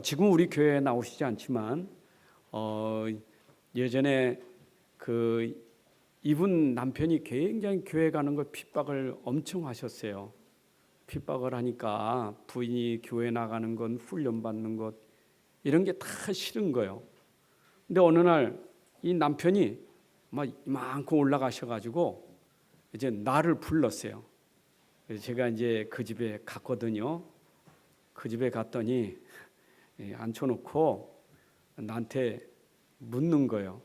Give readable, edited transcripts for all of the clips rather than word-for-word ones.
지금 우리 교회에 나오시지 않지만 예전에 이분 남편이 굉장히 교회 가는 걸 핍박을 엄청 하셨어요. 핍박을 하니까 부인이 교회 나가는 건 훈련 받는 것 이런 게 다 싫은 거예요. 근데 어느 날 이 남편이 막 이만큼 올라가셔가지고 이제 나를 불렀어요. 그래서 제가 이제 그 집에 갔거든요. 그 집에 갔더니 앉혀놓고 나한테 묻는 거예요.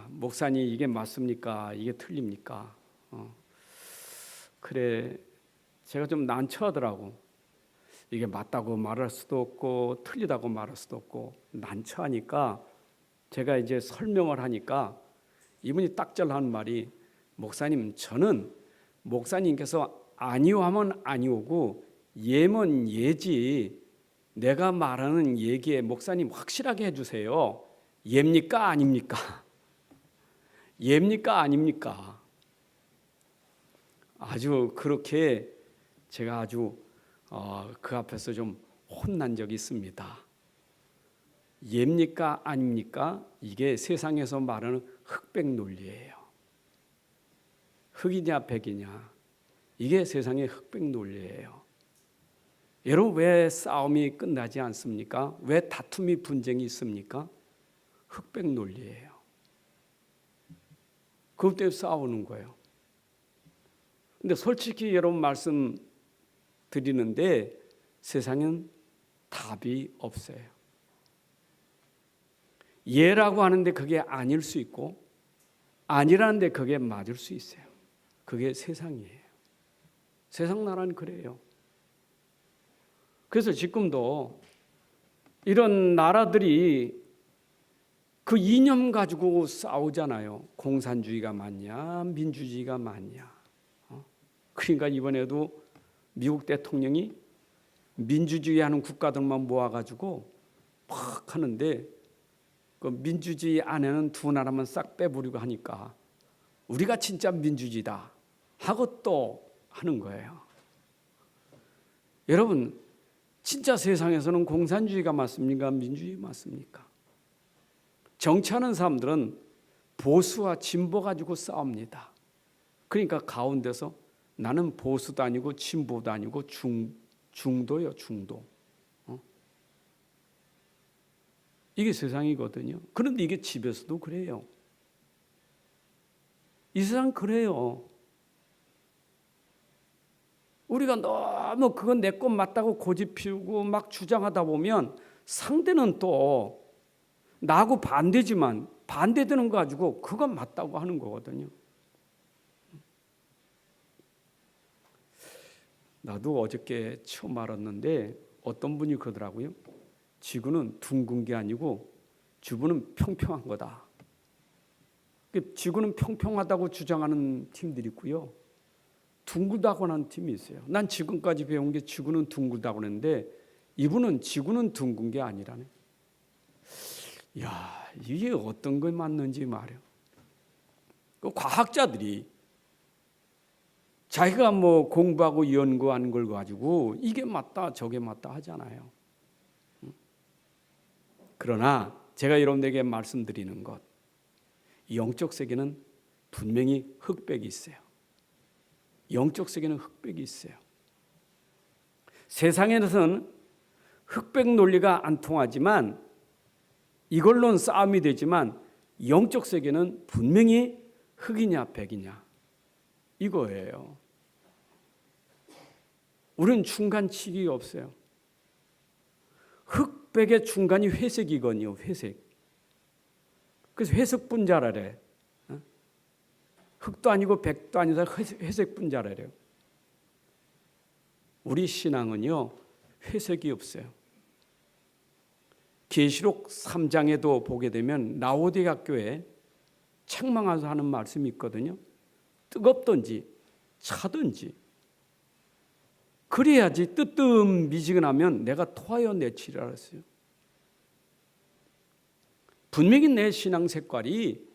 목사님 이게 맞습니까? 이게 틀립니까? 그래, 제가 좀 난처하더라고. 이게 맞다고 말할 수도 없고 틀리다고 말할 수도 없고 난처하니까 제가 이제 설명을 하니까 이분이 딱절하는 말이, 목사님 저는 목사님께서 아니오 하면 아니오고 예면 예지, 내가 말하는 얘기에 목사님 확실하게 해주세요. 예입니까 아닙니까? 예입니까 아닙니까? 아주 그렇게 제가 아주 그 앞에서 좀 혼난 적이 있습니다. 예입니까 아닙니까? 이게 세상에서 말하는 흑백 논리예요. 흑이냐 백이냐, 이게 세상의 흑백 논리예요. 여러분, 왜 싸움이 끝나지 않습니까? 왜 다툼이 분쟁이 있습니까? 흑백 논리예요. 그것 때문에 싸우는 거예요. 근데 솔직히 여러분 말씀 드리는데 세상엔 답이 없어요. 예라고 하는데 그게 아닐 수 있고 아니라는데 그게 맞을 수 있어요. 그게 세상이에요. 세상 나라는 그래요. 그래서 지금도 이런 나라들이 그 이념 가지고 싸우잖아요. 공산주의가 맞냐 민주주의가 맞냐. 그러니까 이번에도 미국 대통령이 민주주의 하는 국가들만 모아가지고 막 하는데 그 민주주의 안에는 두 나라만 싹 빼버리고 하니까 우리가 진짜 민주주의다 하고 또 하는 거예요. 여러분, 진짜 세상에서는 공산주의가 맞습니까? 민주주의 맞습니까? 정치하는 사람들은 보수와 진보 가지고 싸웁니다. 그러니까 가운데서 나는 보수도 아니고 진보도 아니고 중도요, 중도. 이게 세상이거든요. 그런데 이게 집에서도 그래요. 이 세상 그래요. 우리가 너무 그건 내 것 맞다고 고집 피우고 막 주장하다 보면 상대는 또 나하고 반대지만 반대되는 거 가지고 그건 맞다고 하는 거거든요. 나도 어저께 처음 알았는데 어떤 분이 그러더라고요. 지구는 둥근 게 아니고 지구는 평평한 거다. 지구는 평평하다고 주장하는 팀들이 있고요. 둥글다고 하는 팀이 있어요. 난 지금까지 배운 게 지구는 둥글다고 했는데 이분은 지구는 둥근 게 아니라네. 야, 이게 어떤 게 맞는지 말이에요. 그 과학자들이 자기가 뭐 공부하고 연구한 걸 가지고 이게 맞다 저게 맞다 하잖아요. 그러나 제가 여러분에게 말씀드리는 것, 영적 세계는 분명히 흑백이 있어요. 영적 세계는 흑백이 있어요. 세상에서는 흑백 논리가 안 통하지만 이걸로는 싸움이 되지만 영적 세계는 분명히 흑이냐 백이냐 이거예요. 우리는 중간치기가 없어요. 흑백의 중간이 회색이거든요. 회색. 그래서 회색 분자라래. 흑도 아니고 백도 아니다 회색 분자라래요. 우리 신앙은요 회색이 없어요. 계시록 3장에도 보게 되면 라오디게아 교회 책망하면서 하는 말씀이 있거든요. 뜨겁든지 차든지 그래야지 뜨뜻미지근하면 내가 토하여 내치리라 했어요. 분명히 내 신앙 색깔이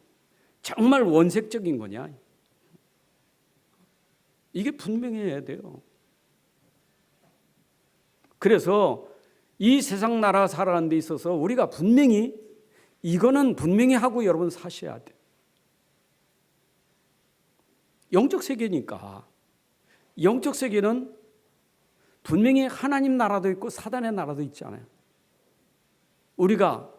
정말 원색적인 거냐? 이게 분명해야 돼요. 그래서 이 세상 나라 살아가는 데 있어서 우리가 분명히 이거는 분명히 하고 여러분 사셔야 돼요. 영적 세계니까. 영적 세계는 분명히 하나님 나라도 있고 사단의 나라도 있잖아요. 우리가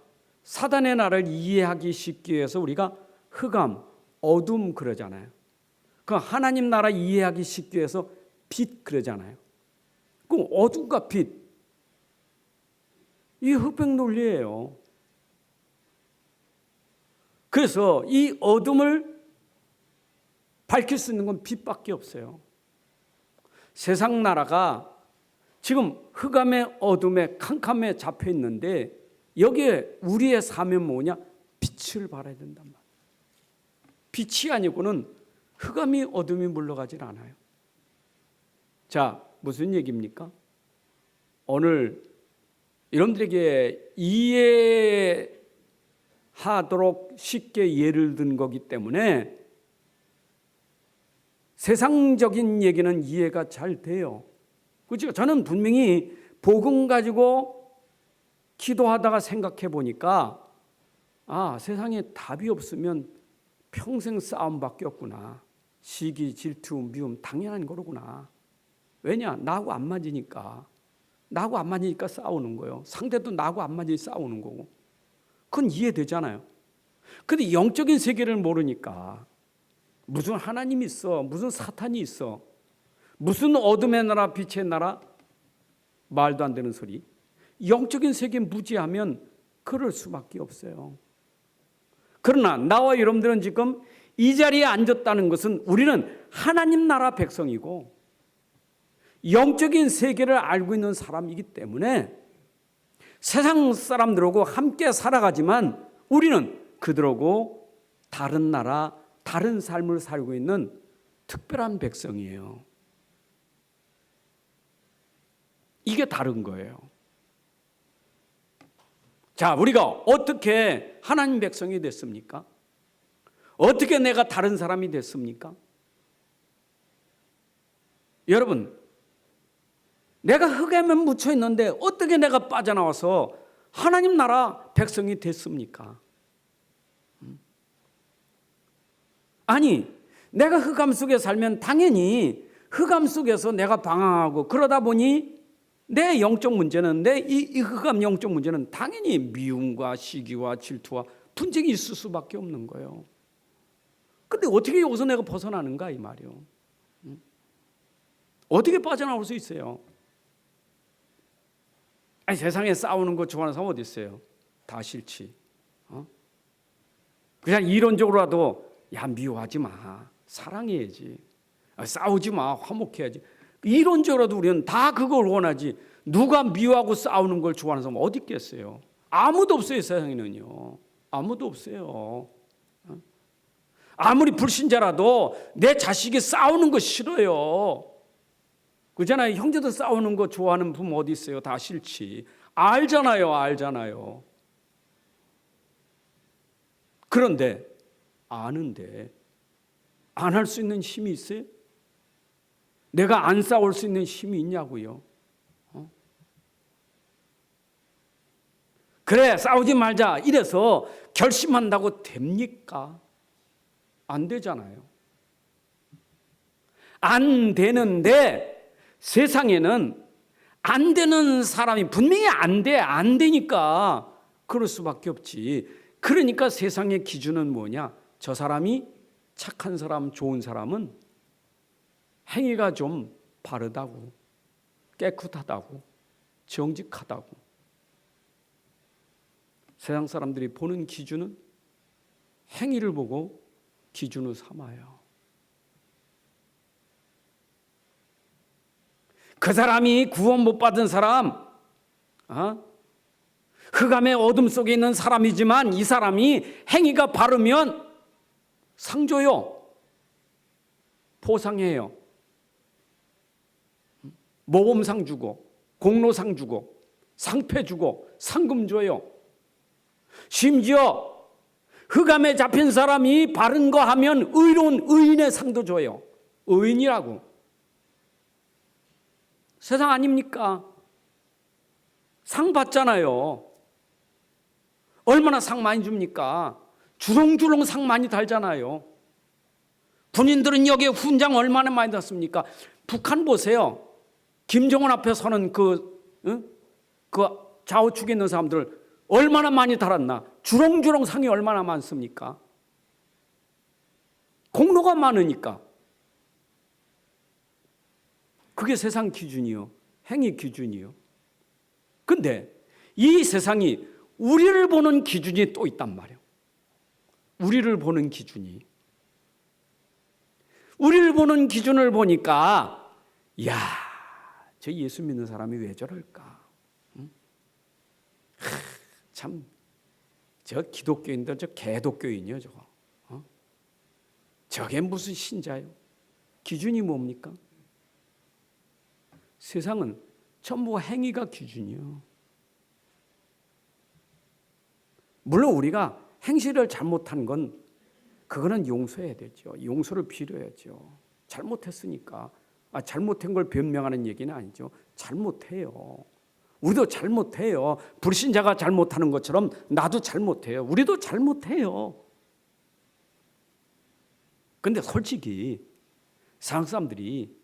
사단의 나라를 이해하기 쉽기 위해서 우리가 흑암, 어둠 그러잖아요. 그 하나님 나라 이해하기 쉽기 위해서 빛 그러잖아요. 그럼 어둠과 빛, 이게 흑백 논리예요. 그래서 이 어둠을 밝힐 수 있는 건 빛밖에 없어요. 세상 나라가 지금 흑암의 어둠에 캄캄에 잡혀 있는데 여기에 우리의 사명은 뭐냐? 빛을 발해야 된단 말이에요. 빛이 아니고는 흑암이 어둠이 물러가질 않아요. 자, 무슨 얘기입니까? 오늘 여러분들에게 이해하도록 쉽게 예를 든 거기 때문에 세상적인 얘기는 이해가 잘 돼요. 그렇죠? 저는 분명히 복음 가지고 기도하다가 생각해 보니까 세상에 답이 없으면 평생 싸움밖에 없구나. 시기, 질투, 미움 당연한 거로구나. 왜냐? 나하고 안 맞으니까. 나하고 안 맞으니까 싸우는 거예요. 상대도 나하고 안 맞으니 싸우는 거고. 그건 이해되잖아요. 근데 영적인 세계를 모르니까 무슨 하나님이 있어, 무슨 사탄이 있어, 무슨 어둠의 나라, 빛의 나라, 말도 안 되는 소리. 영적인 세계 무지하면 그럴 수밖에 없어요. 그러나 나와 여러분들은 지금 이 자리에 앉았다는 것은 우리는 하나님 나라 백성이고 영적인 세계를 알고 있는 사람이기 때문에 세상 사람들하고 함께 살아가지만 우리는 그들하고 다른 나라, 다른 삶을 살고 있는 특별한 백성이에요. 이게 다른 거예요. 자, 우리가 어떻게 하나님 백성이 됐습니까? 어떻게 내가 다른 사람이 됐습니까? 여러분, 내가 흙에만 묻혀 있는데 어떻게 내가 빠져나와서 하나님 나라 백성이 됐습니까? 아니, 내가 흑암 속에 살면 당연히 흑암 속에서 내가 방황하고 그러다 보니 내 영적 문제는, 내 이 흑암 영적 문제는 당연히 미움과 시기와 질투와 분쟁이 있을 수밖에 없는 거예요. 근데 어떻게 여기서 내가 벗어나는가 이 말이요. 어떻게 빠져나올 수 있어요? 아니, 세상에 싸우는 거 좋아하는 사람 어디 있어요? 다 싫지. 그냥 이론적으로라도 미워하지 마, 사랑해야지. 싸우지 마, 화목해야지. 이론적으로도 우리는 다 그걸 원하지. 누가 미워하고 싸우는 걸 좋아하는 사람 어디 있겠어요? 아무도 없어요. 세상에는요. 아무도 없어요. 아무리 불신자라도 내 자식이 싸우는 거 싫어요. 그잖아요. 형제도 싸우는 거 좋아하는 부모 어디 있어요? 다 싫지. 알잖아요. 그런데 아는데 안 할 수 있는 힘이 있어요? 내가 안 싸울 수 있는 힘이 있냐고요? 그래, 싸우지 말자 이래서 결심한다고 됩니까? 안 되잖아요. 안 되는데 세상에는 안 되는 사람이 분명히 안 되니까 그럴 수밖에 없지. 그러니까 세상의 기준은 뭐냐? 저 사람이 착한 사람, 좋은 사람은 행위가 좀 바르다고, 깨끗하다고, 정직하다고. 세상 사람들이 보는 기준은 행위를 보고 기준으로 삼아요. 그 사람이 구원 못 받은 사람, 흑암의 어둠 속에 있는 사람이지만 이 사람이 행위가 바르면 상 줘요. 포상해요. 모범상 주고 공로상 주고 상패 주고 상금 줘요. 심지어 흑암에 잡힌 사람이 바른 거 하면 의로운 의인의 상도 줘요. 의인이라고. 세상 아닙니까? 상 받잖아요. 얼마나 상 많이 줍니까? 주렁주렁 상 많이 달잖아요. 군인들은 여기에 훈장 얼마나 많이 받습니까? 북한 보세요. 김정은 앞에 서는 그 좌우측에 있는 사람들 얼마나 많이 달았나? 주렁주렁 상이 얼마나 많습니까? 공로가 많으니까. 그게 세상 기준이요. 행위 기준이요. 근데 이 세상이 우리를 보는 기준이 또 있단 말이에요. 우리를 보는 기준이. 우리를 보는 기준을 보니까 야, 저 예수 믿는 사람이 왜 저럴까? 참, 저 기독교인들 저 개독교인이요 저거. 저게 무슨 신자요? 기준이 뭡니까? 세상은 전부 행위가 기준이요. 물론 우리가 행실을 잘못한 건 그거는 용서해야 되죠. 용서를 빌어야죠. 잘못했으니까. 잘못한 걸 변명하는 얘기는 아니죠. 잘못해요. 우리도 잘못해요. 불신자가 잘못하는 것처럼 나도 잘못해요. 우리도 잘못해요. 근데 솔직히 세상 사람들이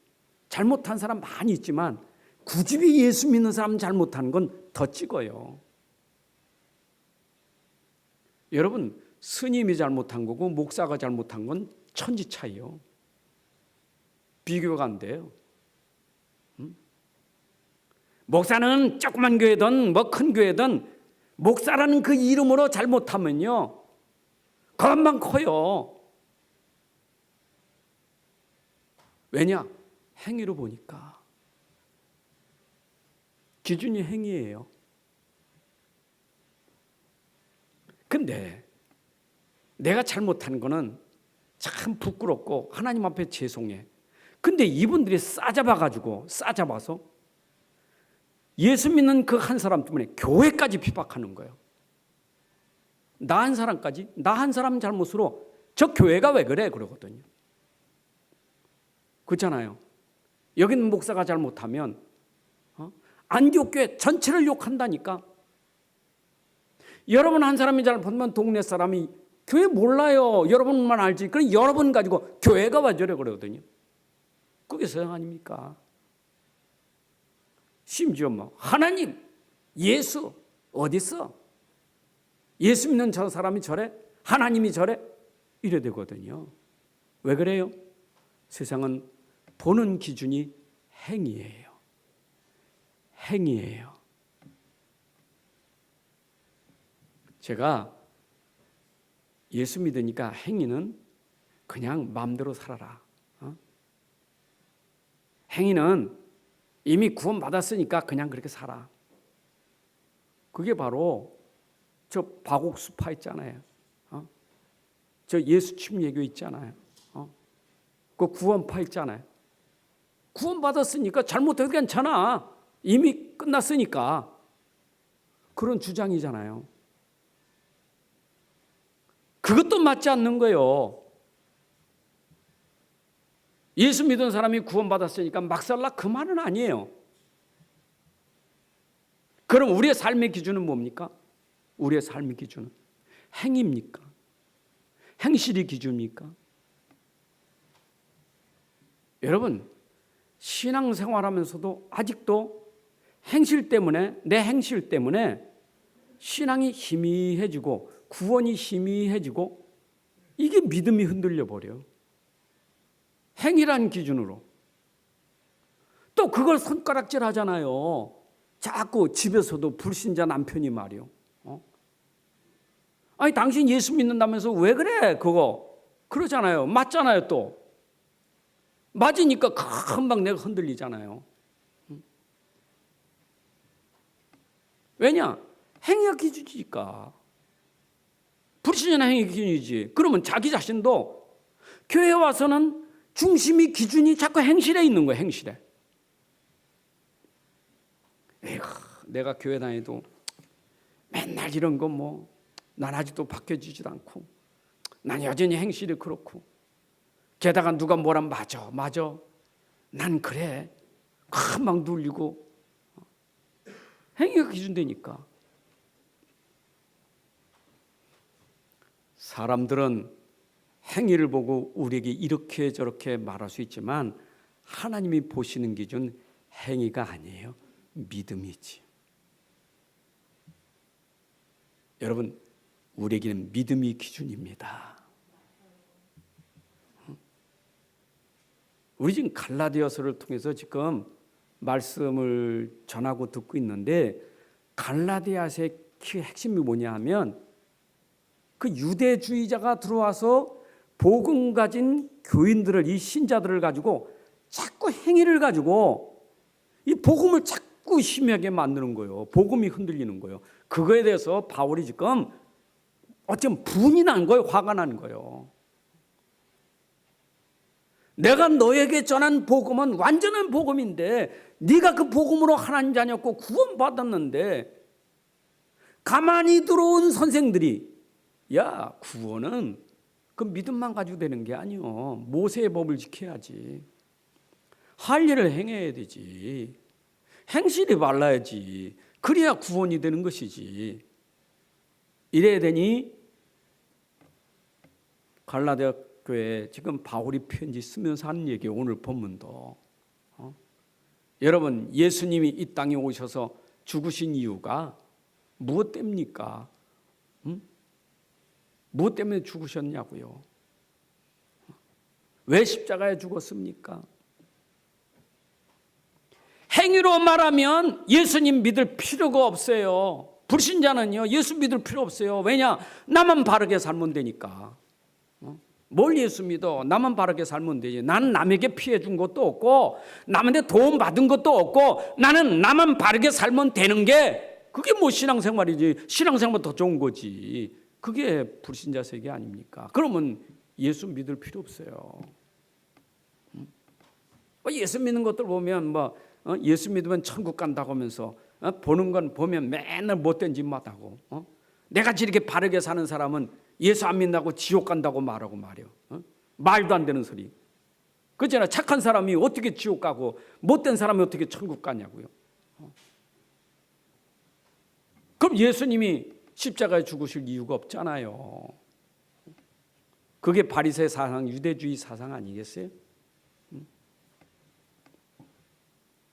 잘못한 사람 많이 있지만 굳이 예수 믿는 사람 잘못한 건 더 찍어요. 여러분, 스님이 잘못한 거고 목사가 잘못한 건 천지 차이요. 비교가 안 돼요. 목사는 조그만 교회든 뭐 큰 교회든 목사라는 그 이름으로 잘못하면요, 그것만 커요. 왜냐? 행위로 보니까. 기준이 행위예요. 근데 내가 잘못한 거는 참 부끄럽고 하나님 앞에 죄송해. 근데 이분들이 싸잡아서 예수 믿는 그 한 사람 때문에 교회까지 핍박하는 거예요. 나 한 사람까지, 나 한 사람 잘못으로 저 교회가 왜 그래? 그러거든요. 그렇잖아요. 여기 있는 목사가 잘못하면 안디옥교회 전체를 욕한다니까. 여러분 한 사람이 잘못하면 동네 사람이 교회 몰라요. 여러분만 알지. 그럼 여러분 가지고 교회가 왜 저래 그러거든요. 그게 세상 아닙니까? 심지어 뭐 하나님, 예수 어디 있어? 예수 믿는 저 사람이 저래? 하나님이 저래? 이래 되거든요. 왜 그래요? 세상은 보는 기준이 행위예요. 행위예요. 제가 예수 믿으니까 행위는 그냥 마음대로 살아라. 행위는 이미 구원받았으니까 그냥 그렇게 살아. 그게 바로 저 박옥수파 있잖아요. 저 예수춤 예교 있잖아요. 그 구원파 있잖아요. 구원받았으니까 잘못해도 괜찮아. 이미 끝났으니까. 그런 주장이잖아요. 그것도 맞지 않는 거예요. 예수 믿은 사람이 구원받았으니까 막살라 그 말은 아니에요. 그럼 우리의 삶의 기준은 뭡니까? 우리의 삶의 기준은 행위입니까? 행실이 기준입니까? 여러분, 신앙생활하면서도 아직도 행실 때문에, 내 행실 때문에 신앙이 희미해지고 구원이 희미해지고 이게 믿음이 흔들려 버려요. 행위란 기준으로. 또 그걸 손가락질 하잖아요. 자꾸 집에서도 불신자 남편이 말이요. 아니 당신 예수 믿는다면서 왜 그래 그거. 그러잖아요. 맞잖아요 또. 맞으니까 금방 내가 흔들리잖아요. 왜냐? 행위가 기준이니까. 불신자 행위 기준이지. 그러면 자기 자신도 교회에 와서는 중심이 기준이 자꾸 행실에 있는 거예요. 행실에. 에휴, 내가 교회 다니도 맨날 이런 거 뭐 난 아직도 바뀌어지지도 않고 난 여전히 행실이 그렇고 게다가 누가 뭐라면 맞아 난 그래 금방 눌리고 행위가 기준되니까. 사람들은 행위를 보고 우리에게 이렇게 저렇게 말할 수 있지만 하나님이 보시는 기준 행위가 아니에요. 믿음이지. 여러분, 우리에게는 믿음이 기준입니다. 우리 지금 갈라디아서를 통해서 지금 말씀을 전하고 듣고 있는데, 갈라디아서의 핵심이 뭐냐 하면 그 유대주의자가 들어와서 복음 가진 교인들을, 이 신자들을 가지고 자꾸 행위를 가지고 이 복음을 자꾸 심하게 만드는 거예요. 복음이 흔들리는 거예요. 그거에 대해서 바울이 지금 어쩌면 분이 난 거예요. 화가 난 거예요. 내가 너에게 전한 복음은 완전한 복음인데 네가 그 복음으로 하나님 자녀였고 구원받았는데 가만히 들어온 선생들이 야, 구원은 그 믿음만 가지고 되는 게 아니요. 모세의 법을 지켜야지. 할 일을 행해야 되지. 행실이 말라야지. 그래야 구원이 되는 것이지. 이래야 되니 갈라디아 교회 지금 바울이 편지 쓰면서 하는 얘기예요. 오늘 본문도. 여러분, 예수님이 이 땅에 오셔서 죽으신 이유가 무엇 때문입니까? 무엇 때문에 죽으셨냐고요? 왜 십자가에 죽었습니까? 행위로 말하면 예수님 믿을 필요가 없어요. 불신자는요, 예수 믿을 필요 없어요. 왜냐? 나만 바르게 살면 되니까. 뭘 예수 믿어? 나만 바르게 살면 되지. 나는 남에게 피해 준 것도 없고 남한테 도움 받은 것도 없고 나는 나만 바르게 살면 되는 게 그게 뭐 신앙생활이지. 신앙생활 더 좋은 거지. 그게 불신자 세계 아닙니까? 그러면 예수 믿을 필요 없어요. 예수 믿는 것들 보면 예수 믿으면 천국 간다고 하면서 보는 건 보면 맨날 못된 짓만 하고 내가 이렇게 바르게 사는 사람은 예수 안 믿는다고 지옥 간다고 말하고 말이요. 말도 안 되는 소리. 그렇잖아. 착한 사람이 어떻게 지옥 가고 못된 사람이 어떻게 천국 가냐고요. 그럼 예수님이 십자가에 죽으실 이유가 없잖아요. 그게 바리새 사상, 유대주의 사상 아니겠어요?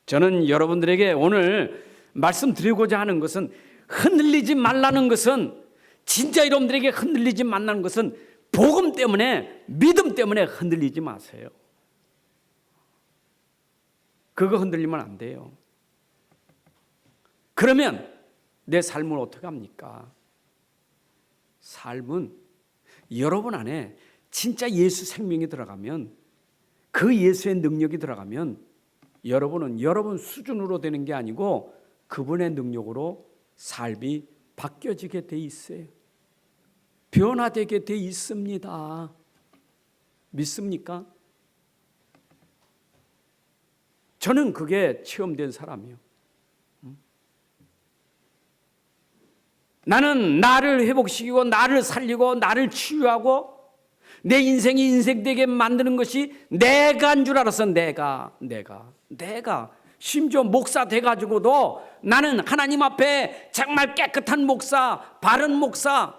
저는 여러분들에게 오늘 말씀드리고자 하는 것은 흔들리지 말라는 것은 진짜 여러분들에게 흔들리지 말라는 것은 복음 때문에 믿음 때문에 흔들리지 마세요. 그거 흔들리면 안 돼요. 그러면 내 삶을 어떻게 합니까? 삶은 여러분 안에 진짜 예수 생명이 들어가면 그 예수의 능력이 들어가면 여러분은 여러분 수준으로 되는 게 아니고 그분의 능력으로 삶이 바뀌어지게 돼 있어요. 변화되게 돼 있습니다. 믿습니까? 저는 그게 체험된 사람이에요. 나는 나를 회복시키고 나를 살리고 나를 치유하고 내 인생이 인생되게 만드는 것이 내가 한 줄 알았어. 내가 심지어 목사 돼가지고도 나는 하나님 앞에 정말 깨끗한 목사, 바른 목사,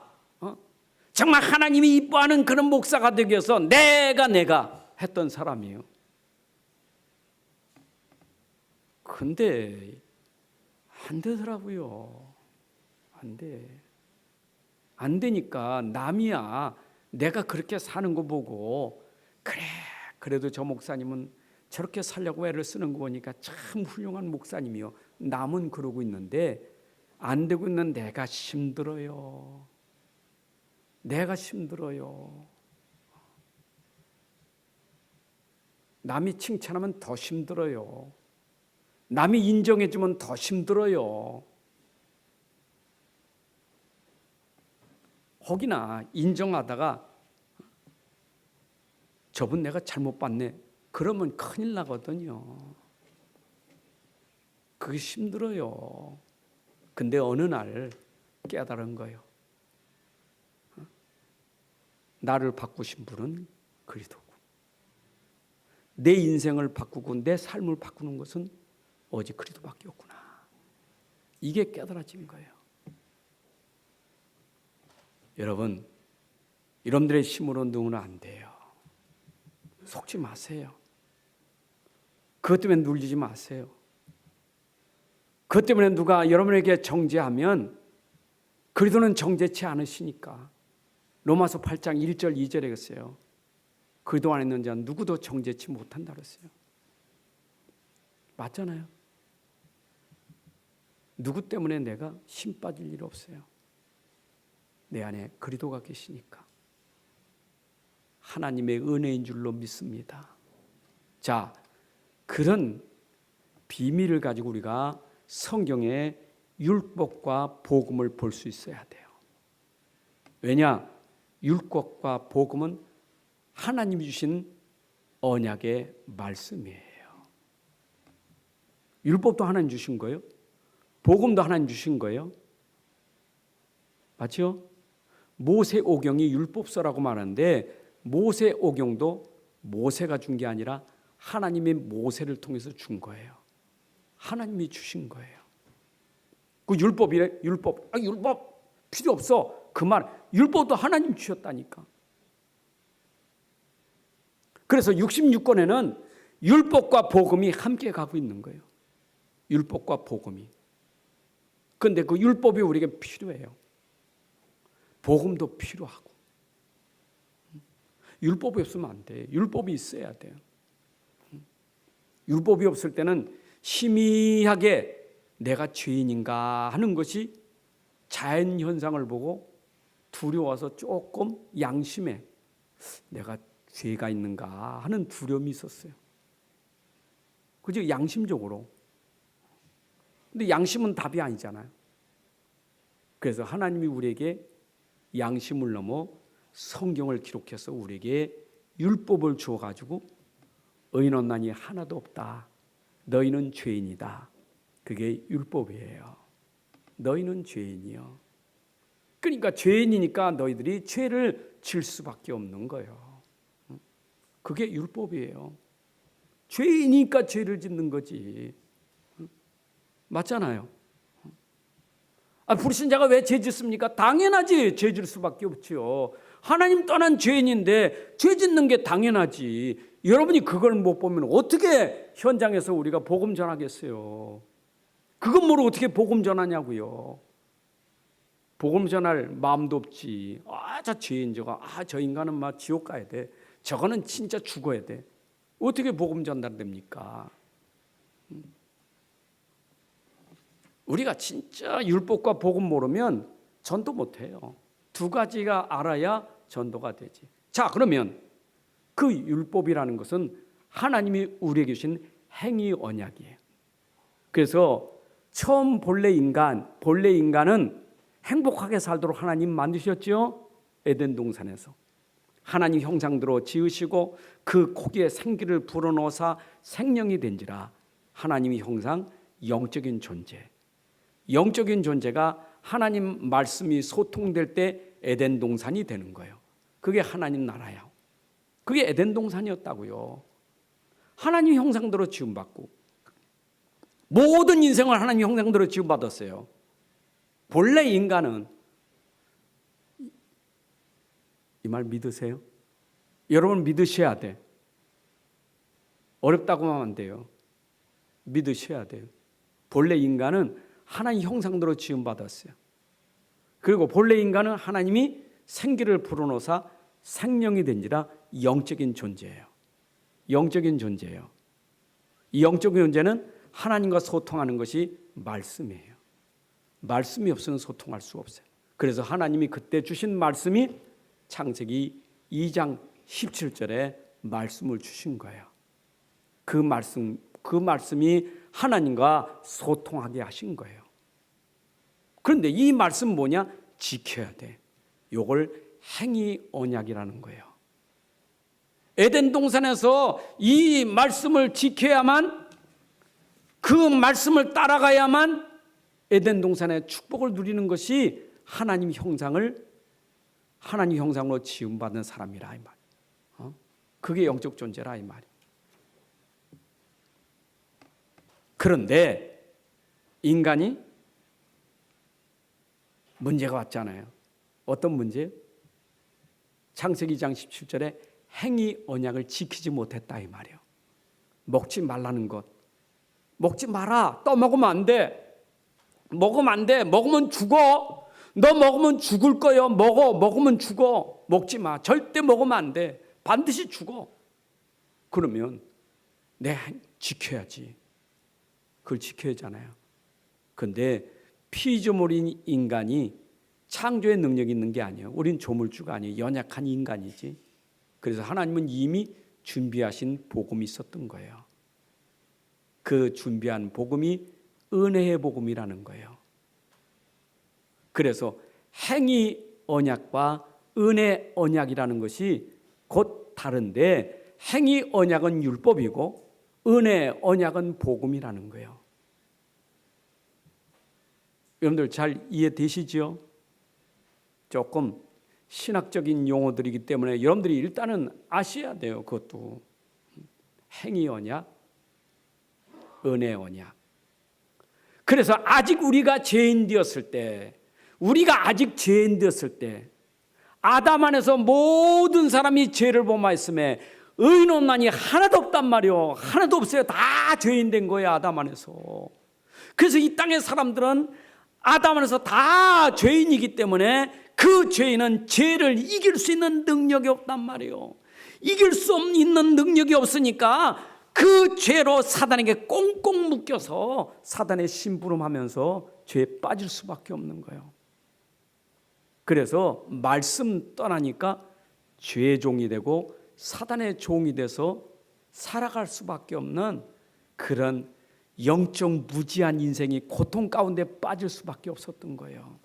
정말 하나님이 이뻐하는 그런 목사가 되기 위해서 내가 했던 사람이에요. 근데 안 되더라고요. 안 되니까 남이야 내가 그렇게 사는 거 보고 그래도 저 목사님은 저렇게 살려고 애를 쓰는 거 보니까 참 훌륭한 목사님이요. 남은 그러고 있는데 안 되고 있는 내가 힘들어요. 남이 칭찬하면 더 힘들어요. 남이 인정해주면 더 힘들어요. 혹이나 인정하다가 저분 내가 잘못 봤네. 그러면 큰일 나거든요. 그게 힘들어요. 근데 어느 날 깨달은 거예요. 나를 바꾸신 분은 그리스도고 내 인생을 바꾸고 내 삶을 바꾸는 것은 오직 그리스도밖에 없구나. 이게 깨달아진 거예요. 여러분, 여러분들의 힘으로 누구는 안 돼요. 속지 마세요. 그것 때문에 눌리지 마세요. 그것 때문에 누가 여러분에게 정죄하면 그리도는 정죄치 않으시니까. 로마서 8장 1절 2절에 그랬어요. 그리도 안 했는 자 누구도 정죄치 못한다 그랬어요. 맞잖아요. 누구 때문에 내가 힘 빠질 일 없어요. 내 안에 그리도가 계시니까. 하나님의 은혜인 줄로 믿습니다. 자, 그런 비밀을 가지고 우리가 성경의 율법과 복음을 볼 수 있어야 돼요. 왜냐? 율법과 복음은 하나님이 주신 언약의 말씀이에요. 율법도 하나님 주신 거예요. 복음도 하나님 주신 거예요. 맞죠? 모세오경이 율법서라고 말하는데 모세오경도 모세가 준 게 아니라 하나님이 모세를 통해서 준 거예요. 하나님이 주신 거예요. 그 율법이래. 율법 필요 없어. 그 말, 율법도 하나님 주셨다니까. 그래서 66권에는 율법과 복음이 함께 가고 있는 거예요. 율법과 복음이. 그런데 그 율법이 우리에게 필요해요. 복음도 필요하고. 율법이 없으면 안 돼. 율법이 있어야 돼요. 율법이 없을 때는 희미하게 내가 죄인인가 하는 것이 자연 현상을 보고 두려워서 조금 양심에 내가 죄가 있는가 하는 두려움이 있었어요. 그죠? 양심적으로. 근데 양심은 답이 아니잖아요. 그래서 하나님이 우리에게 양심을 넘어 성경을 기록해서 우리에게 율법을 주어가지고 의인원난이 하나도 없다. 너희는 죄인이다. 그게 율법이에요. 너희는 죄인이요. 그러니까 죄인이니까 너희들이 죄를 질 수밖에 없는 거예요. 그게 율법이에요. 죄인이니까 죄를 짓는 거지. 맞잖아요. 불신자가 왜 죄 짓습니까? 당연하지. 죄 질 수밖에 없지요. 하나님 떠난 죄인인데 죄 짓는 게 당연하지. 여러분이 그걸 못 보면 어떻게 현장에서 우리가 복음 전하겠어요? 그건 모르고 어떻게 복음 전하냐고요. 복음 전할 마음도 없지. 저 죄인 저거. 저 인간은 막 지옥 가야 돼. 저거는 진짜 죽어야 돼. 어떻게 복음 전달됩니까? 우리가 진짜 율법과 복음 모르면 전도 못해요. 두 가지가 알아야 전도가 되지. 자, 그러면 그 율법이라는 것은 하나님이 우리에게 주신 행위 언약이에요. 그래서 처음 본래 인간은 행복하게 살도록 하나님 만드셨죠. 에덴 동산에서 하나님 형상대로 지으시고 그 고기에 생기를 불어넣어서 생명이 된지라. 하나님의 형상, 영적인 존재. 영적인 존재가 하나님 말씀이 소통될 때 에덴 동산이 되는 거예요. 그게 하나님 나라예요. 그게 에덴 동산이었다고요. 하나님 형상대로 지음받고 모든 인생을 하나님 형상대로 지음받았어요. 본래 인간은 이 말 믿으세요? 여러분 믿으셔야 돼. 어렵다고 하면 안 돼요. 믿으셔야 돼요. 본래 인간은 하나님 형상대로 지음받았어요. 그리고 본래 인간은 하나님이 생기를 불어넣어서 생명이 된지라 영적인 존재예요. 영적인 존재예요. 이 영적인 존재는 하나님과 소통하는 것이 말씀이에요. 말씀이 없으면 소통할 수 없어요. 그래서 하나님이 그때 주신 말씀이 창세기 2장 17절에 말씀을 주신 거예요. 그 말씀이 하나님과 소통하게 하신 거예요. 그런데 이 말씀 뭐냐? 지켜야 돼. 요걸 행위 언약이라는 거예요. 에덴 동산에서 이 말씀을 지켜야만, 그 말씀을 따라가야만 에덴 동산의 축복을 누리는 것이 하나님 형상으로 지음받은 사람이라 이 말. 그게 영적 존재라 이 말이. 그런데 인간이 문제가 왔잖아요. 어떤 문제? 창세기 2장 17절에 행위 언약을 지키지 못했다 이 말이에요. 먹지 말라는 것. 먹지 마라. 떠먹으면 안 돼. 먹으면 안 돼. 먹으면 죽어. 너 먹으면 죽을 거예요. 먹으면 죽어. 먹지 마. 절대 먹으면 안 돼. 반드시 죽어. 그러면 내 지켜야지. 그걸 지켜야 하잖아요. 그런데 피조물인 인간이 창조의 능력이 있는 게 아니에요. 우린 조물주가 아니에요. 연약한 인간이지. 그래서 하나님은 이미 준비하신 복음이 있었던 거예요. 그 준비한 복음이 은혜의 복음이라는 거예요. 그래서 행위 언약과 은혜 언약이라는 것이 곧 다른데 행위 언약은 율법이고 은혜 언약은 복음이라는 거예요. 여러분들 잘 이해되시죠? 조금 신학적인 용어들이기 때문에 여러분들이 일단은 아셔야 돼요. 그것도 행위 언약, 은혜 언약. 그래서 아직 우리가 죄인 되었을 때, 아담 안에서 모든 사람이 죄를 범하였음에 의인없나니 하나도 없단 말이요. 하나도 없어요. 다 죄인 된 거예요. 아담 안에서. 그래서 이 땅의 사람들은 아담 안에서 다 죄인이기 때문에 그 죄인은 죄를 이길 수 있는 능력이 없단 말이에요. 이길 수 있는 능력이 없으니까 그 죄로 사단에게 꽁꽁 묶여서 사단의 심부름하면서 죄에 빠질 수밖에 없는 거예요. 그래서 말씀 떠나니까 죄의 종이 되고 사단의 종이 돼서 살아갈 수밖에 없는 그런 영적 무지한 인생이 고통 가운데 빠질 수밖에 없었던 거예요.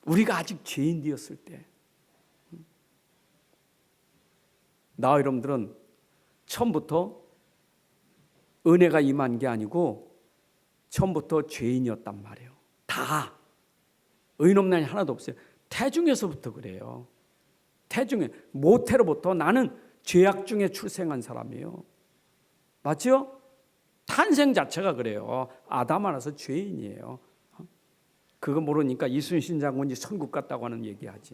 우리가 아직 죄인 되었을 때, 나와 여러분들은 처음부터 은혜가 임한 게 아니고 처음부터 죄인이었단 말이에요. 다 의인 없는 날 하나도 없어요. 태중에서부터 그래요. 태중에 모태로부터 나는 죄악 중에 출생한 사람이에요. 맞죠? 탄생 자체가 그래요. 아담 안에서 죄인이에요. 그거 모르니까 이순신 장군이 천국 갔다고 하는 얘기하지.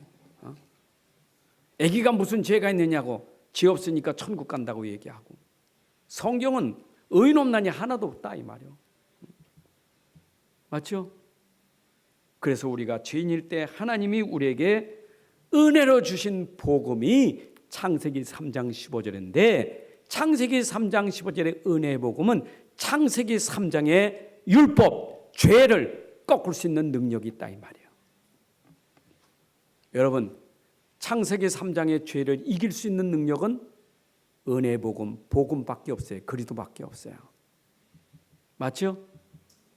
아기가 무슨 죄가 있느냐고, 죄 없으니까 천국 간다고 얘기하고. 성경은 의인 없나니 하나도 없다 이 말이에요. 맞죠? 그래서 우리가 죄인일 때 하나님이 우리에게 은혜로 주신 복음이 창세기 3장 15절인데, 창세기 3장 15절의 은혜의 복음은 창세기 3장의 율법, 죄를 꺾을 수 있는 능력이 있다 이 말이에요. 여러분, 창세기 3장의 죄를 이길 수 있는 능력은 은혜의 복음, 복음밖에 없어요. 그리스도밖에 없어요. 맞죠?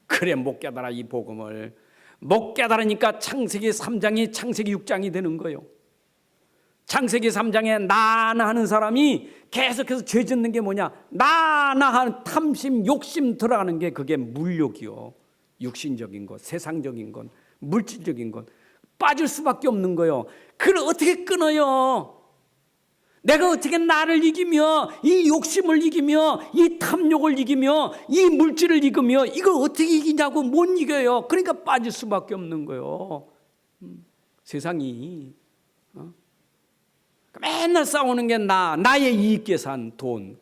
그래 못 깨달아. 이 복음을 못 깨달으니까 창세기 3장이 창세기 6장이 되는 거예요. 창세기 3장에 나나 하는 사람이 계속해서 죄 짓는 게 뭐냐? 나나 하는 탐심, 욕심 들어가는 게 그게 물욕이요. 육신적인 것, 세상적인 것, 물질적인 것 빠질 수밖에 없는 거예요. 그걸 어떻게 끊어요? 내가 어떻게 나를 이기며 이 욕심을 이기며 이 탐욕을 이기며 이 물질을 이기며 이걸 어떻게 이기냐고 못 이겨요. 그러니까 빠질 수밖에 없는 거예요. 세상이 맨날 싸우는 게 나의 이익 계산, 돈.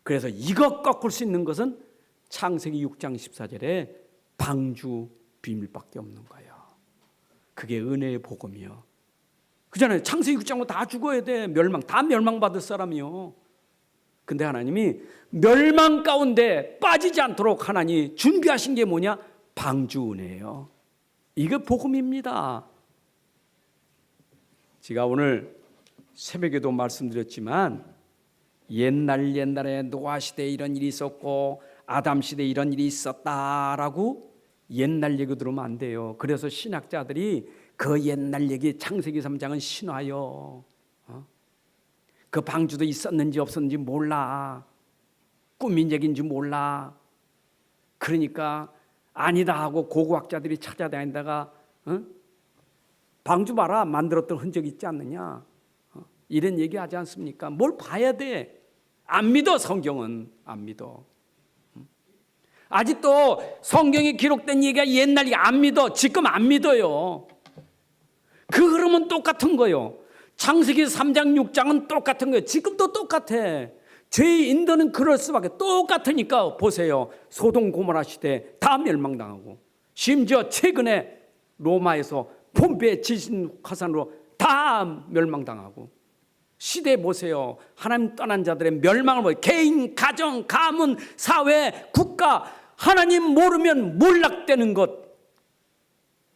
그래서 이거 꺾을 수 있는 것은 창세기 6장 14절에 방주 비밀밖에 없는 거예요. 그게 은혜의 복음이요. 그잖아요. 창세기 6장은 다 죽어야 돼. 다 멸망받을 사람이요. 근데 하나님이 멸망 가운데 빠지지 않도록 하나님 준비하신 게 뭐냐? 방주 은혜예요. 이게 복음입니다. 제가 오늘 새벽에도 말씀드렸지만 옛날에 노아 시대에 이런 일이 있었고 아담 시대에 이런 일이 있었다라고 옛날 얘기 들으면 안 돼요. 그래서 신학자들이 그 옛날 얘기 창세기 3장은 신화요. 그 방주도 있었는지 없었는지 몰라. 꿈인 얘기인지 몰라. 그러니까 아니다 하고 고고학자들이 찾아다니다가 방주 봐라 만들었던 흔적 있지 않느냐. 이런 얘기하지 않습니까? 뭘 봐야 돼. 안 믿어. 성경은 안 믿어. 아직도 성경에 기록된 얘기가 옛날이 안 믿어. 지금 안 믿어요. 그 흐름은 똑같은 거예요. 창세기 3장 6장은 똑같은 거예요. 지금도 똑같아. 죄의 인도는 그럴 수밖에. 똑같으니까 보세요. 소돔 고모라 시대 다 멸망당하고, 심지어 최근에 로마에서 폼페이 지진 화산으로 다 멸망당하고, 시대 보세요. 하나님 떠난 자들의 멸망을 보세요. 개인, 가정, 가문, 사회, 국가, 하나님 모르면 몰락되는 것.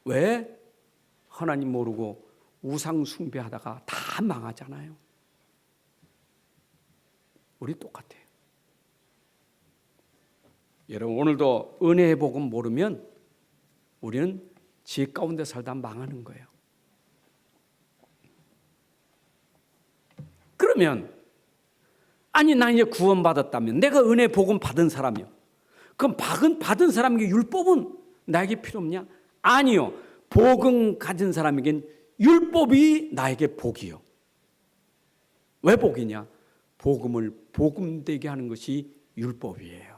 왜? 하나님 모르고 우상 숭배하다가 다 망하잖아요. 우리 똑같아요. 여러분, 오늘도 은혜의 복음 모르면 우리는 죄 가운데 살다 망하는 거예요. 그러면 아니 나 이제 구원받았다면, 내가 은혜 복음 받은 사람이요, 그럼 받은 사람에게 율법은 나에게 필요 없냐? 아니요. 복음 가진 사람에겐 율법이 나에게 복이요. 왜 복이냐? 복음을 복음되게 하는 것이 율법이에요.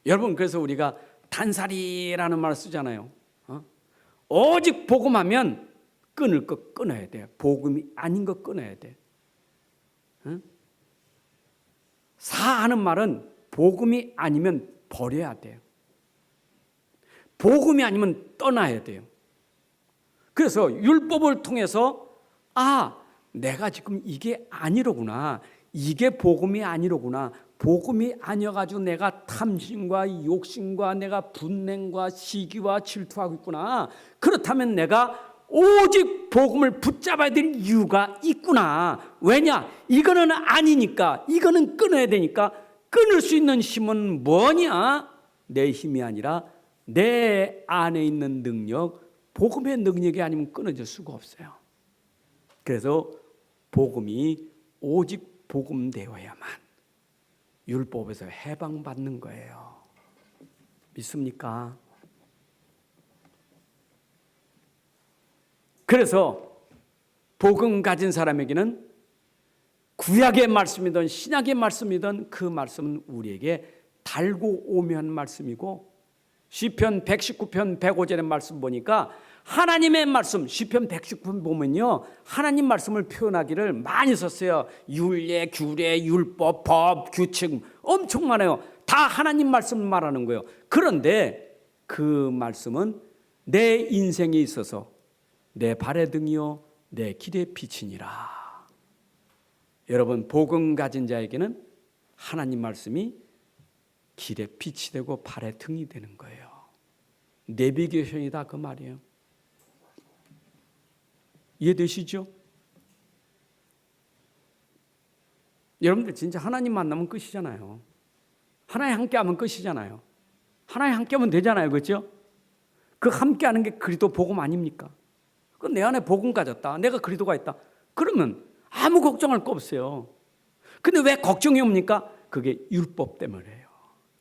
여러분, 그래서 우리가 단살이라는 말을 쓰잖아요. 오직 복음하면 끊을 거 끊어야 돼요. 복음이 아닌 거 끊어야 돼. 사하는 말은 복음이 아니면 버려야 돼요. 복음이 아니면 떠나야 돼요. 그래서 율법을 통해서 내가 지금 이게 아니로구나, 이게 복음이 아니로구나, 복음이 아니어가지고 내가 탐심과 욕심과 내가 분냉과 시기와 질투하고 있구나, 그렇다면 내가 오직 복음을 붙잡아야 될 이유가 있구나. 왜냐? 이거는 아니니까, 이거는 끊어야 되니까. 끊을 수 있는 힘은 뭐냐? 내 힘이 아니라 내 안에 있는 능력, 복음의 능력이 아니면 끊어질 수가 없어요. 그래서 복음이 오직 복음되어야만 율법에서 해방받는 거예요. 믿습니까? 그래서 복음 가진 사람에게는 구약의 말씀이든 신약의 말씀이든 그 말씀은 우리에게 달고 오묘한 말씀이고, 시편 119편 105절의 말씀 보니까 하나님의 말씀, 시편 119편 보면요, 하나님 말씀을 표현하기를 많이 썼어요. 율례, 규례, 율법, 법, 규칙 엄청 많아요. 다 하나님 말씀을 말하는 거예요. 그런데 그 말씀은 내 인생에 있어서 내 발의 등이요 내 길의 빛이니라. 여러분, 복음 가진 자에게는 하나님 말씀이 길의 빛이 되고 발의 등이 되는 거예요. 내비게이션이다 그 말이에요. 이해되시죠? 여러분들 진짜 하나님 만나면 끝이잖아요. 하나님 함께하면 끝이잖아요. 하나님 함께하면 되잖아요. 그렇죠? 그 함께하는 게 그리스도 복음 아닙니까? 그 내 안에 복음 가졌다, 내가 그리스도가 있다, 그러면 아무 걱정할 거 없어요. 근데 왜 걱정이 옵니까? 그게 율법 때문에요.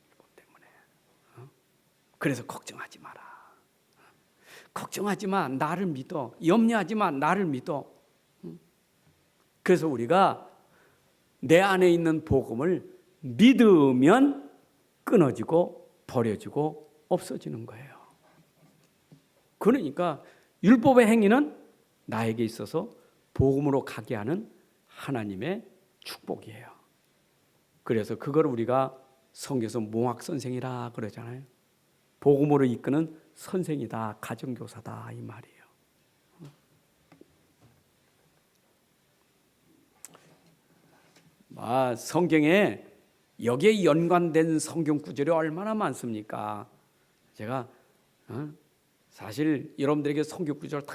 율법 때문에. 그래서 걱정하지 마라. 걱정하지 마, 나를 믿어. 염려하지 마, 나를 믿어. 그래서 우리가 내 안에 있는 복음을 믿으면 끊어지고 버려지고 없어지는 거예요. 그러니까 율법의 행위는 나에게 있어서 복음으로 가게 하는 하나님의 축복이에요. 그래서 그걸 우리가 성경에서 몽학선생이라 그러잖아요. 복음으로 이끄는 선생이다, 가정교사다 이 말이에요. 성경에 여기에 연관된 성경 구절이 얼마나 많습니까? 제가 사실 여러분들에게 성경 구절 다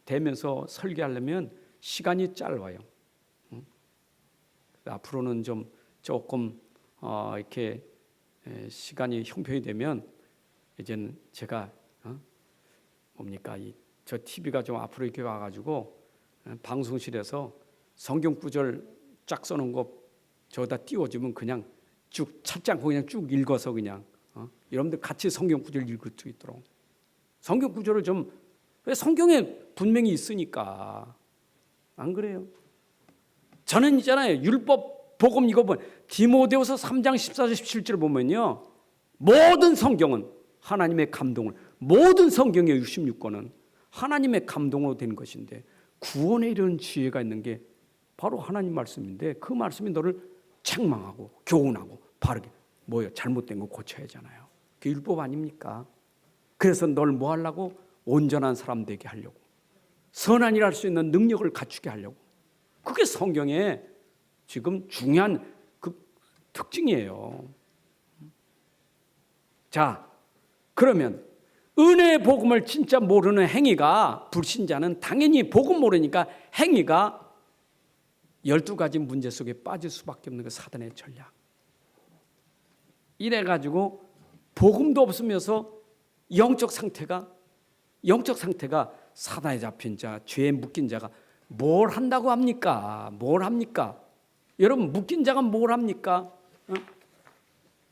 대면서 설교하려면 시간이 짧아요. 앞으로는 좀 조금 이렇게 시간이 형편이 되면 이제는 제가 뭡니까, 저 TV가 좀 앞으로 이렇게 와가지고 방송실에서 성경 구절 쫙 써놓은 거 저기다 띄워주면 그냥 쭉 찾지 않고 그냥 쭉 읽어서 그냥 여러분들 같이 성경 구절 읽을 수 있도록 성경 구절을 좀, 왜 성경에 분명히 있으니까. 안 그래요? 저는 있잖아요, 율법 복음 이거 보면 디모데후서 3장 14절 17절 보면요, 모든 성경은 하나님의 감동을, 모든 성경의 66권은 하나님의 감동으로 된 것인데 구원에 이르는 지혜가 있는 게 바로 하나님 말씀인데 그 말씀이 너를 책망하고 교훈하고 바르게 잘못된 거 고쳐야 하잖아요. 그게 율법 아닙니까? 그래서 널 뭐 하려고? 온전한 사람 되게 하려고, 선한 일 할 수 있는 능력을 갖추게 하려고. 그게 성경의 지금 중요한 그 특징이에요. 자, 그러면 은혜의 복음을 진짜 모르는 행위가, 불신자는 당연히 복음 모르니까 행위가 12가지 문제 속에 빠질 수밖에 없는 그 사단의 전략. 이래가지고 복음도 없으면서 영적 상태가 사단에 잡힌 자, 죄에 묶인 자가 뭘 한다고 합니까? 뭘 합니까? 여러분, 묶인 자가 뭘 합니까?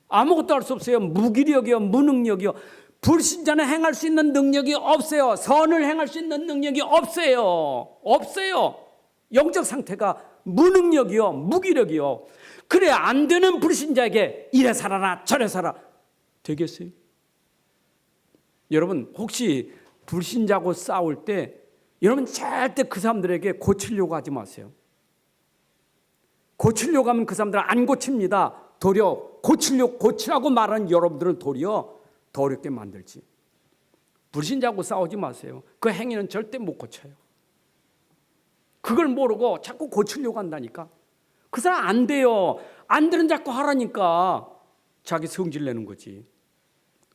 아무것도 할 수 없어요. 무기력이요, 무능력이요. 불신자는 행할 수 있는 능력이 없어요. 선을 행할 수 있는 능력이 없어요. 없어요. 영적 상태가 무능력이요, 무기력이요. 그래 안 되는 불신자에게 이래 살아라 저래 살아 되겠어요? 여러분, 혹시 불신자하고 싸울 때 여러분 절대 그 사람들에게 고치려고 하지 마세요. 고치려고 하면 그 사람들은 안 고칩니다. 도리어 고치라고 말하는 여러분들은 도리어 더 어렵게 만들지. 불신자하고 싸우지 마세요. 그 행위는 절대 못 고쳐요. 그걸 모르고 자꾸 고치려고 한다니까. 그 사람 안 돼요. 안 되는 자꾸 하라니까 자기 성질 내는 거지.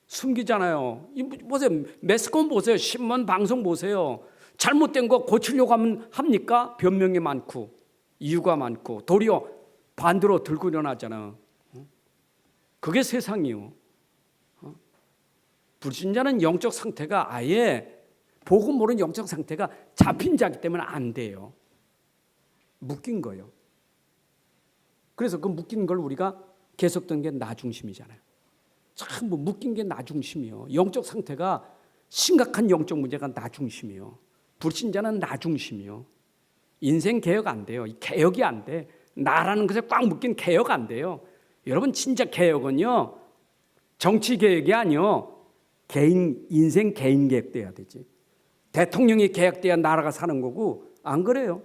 숨기잖아요. 보세요. 매스컴 보세요. 신문 방송 보세요. 잘못된 거 고치려고 하면 합니까? 변명이 많고 이유가 많고 도리어 반대로 들고 일어나잖아. 그게 세상이요. 불신자는 영적 상태가 아예 복음 모르는 영적 상태가 잡힌 자기 때문에 안 돼요. 묶인 거예요. 그래서 그 묶인 걸 우리가 계속된 게 나 중심이잖아요. 참 묶인 게 나 중심이요. 영적 상태가 심각한 영적 문제가 나 중심이요. 불신자는 나 중심이요. 인생 개혁 안 돼요. 개혁이 안 돼. 나라는 것에 꽉 묶인 개혁 안 돼요. 여러분, 진짜 개혁은요, 정치 개혁이 아니요, 인생 개인 개혁돼야 되지. 대통령이 개혁돼야 나라가 사는 거고, 안 그래요?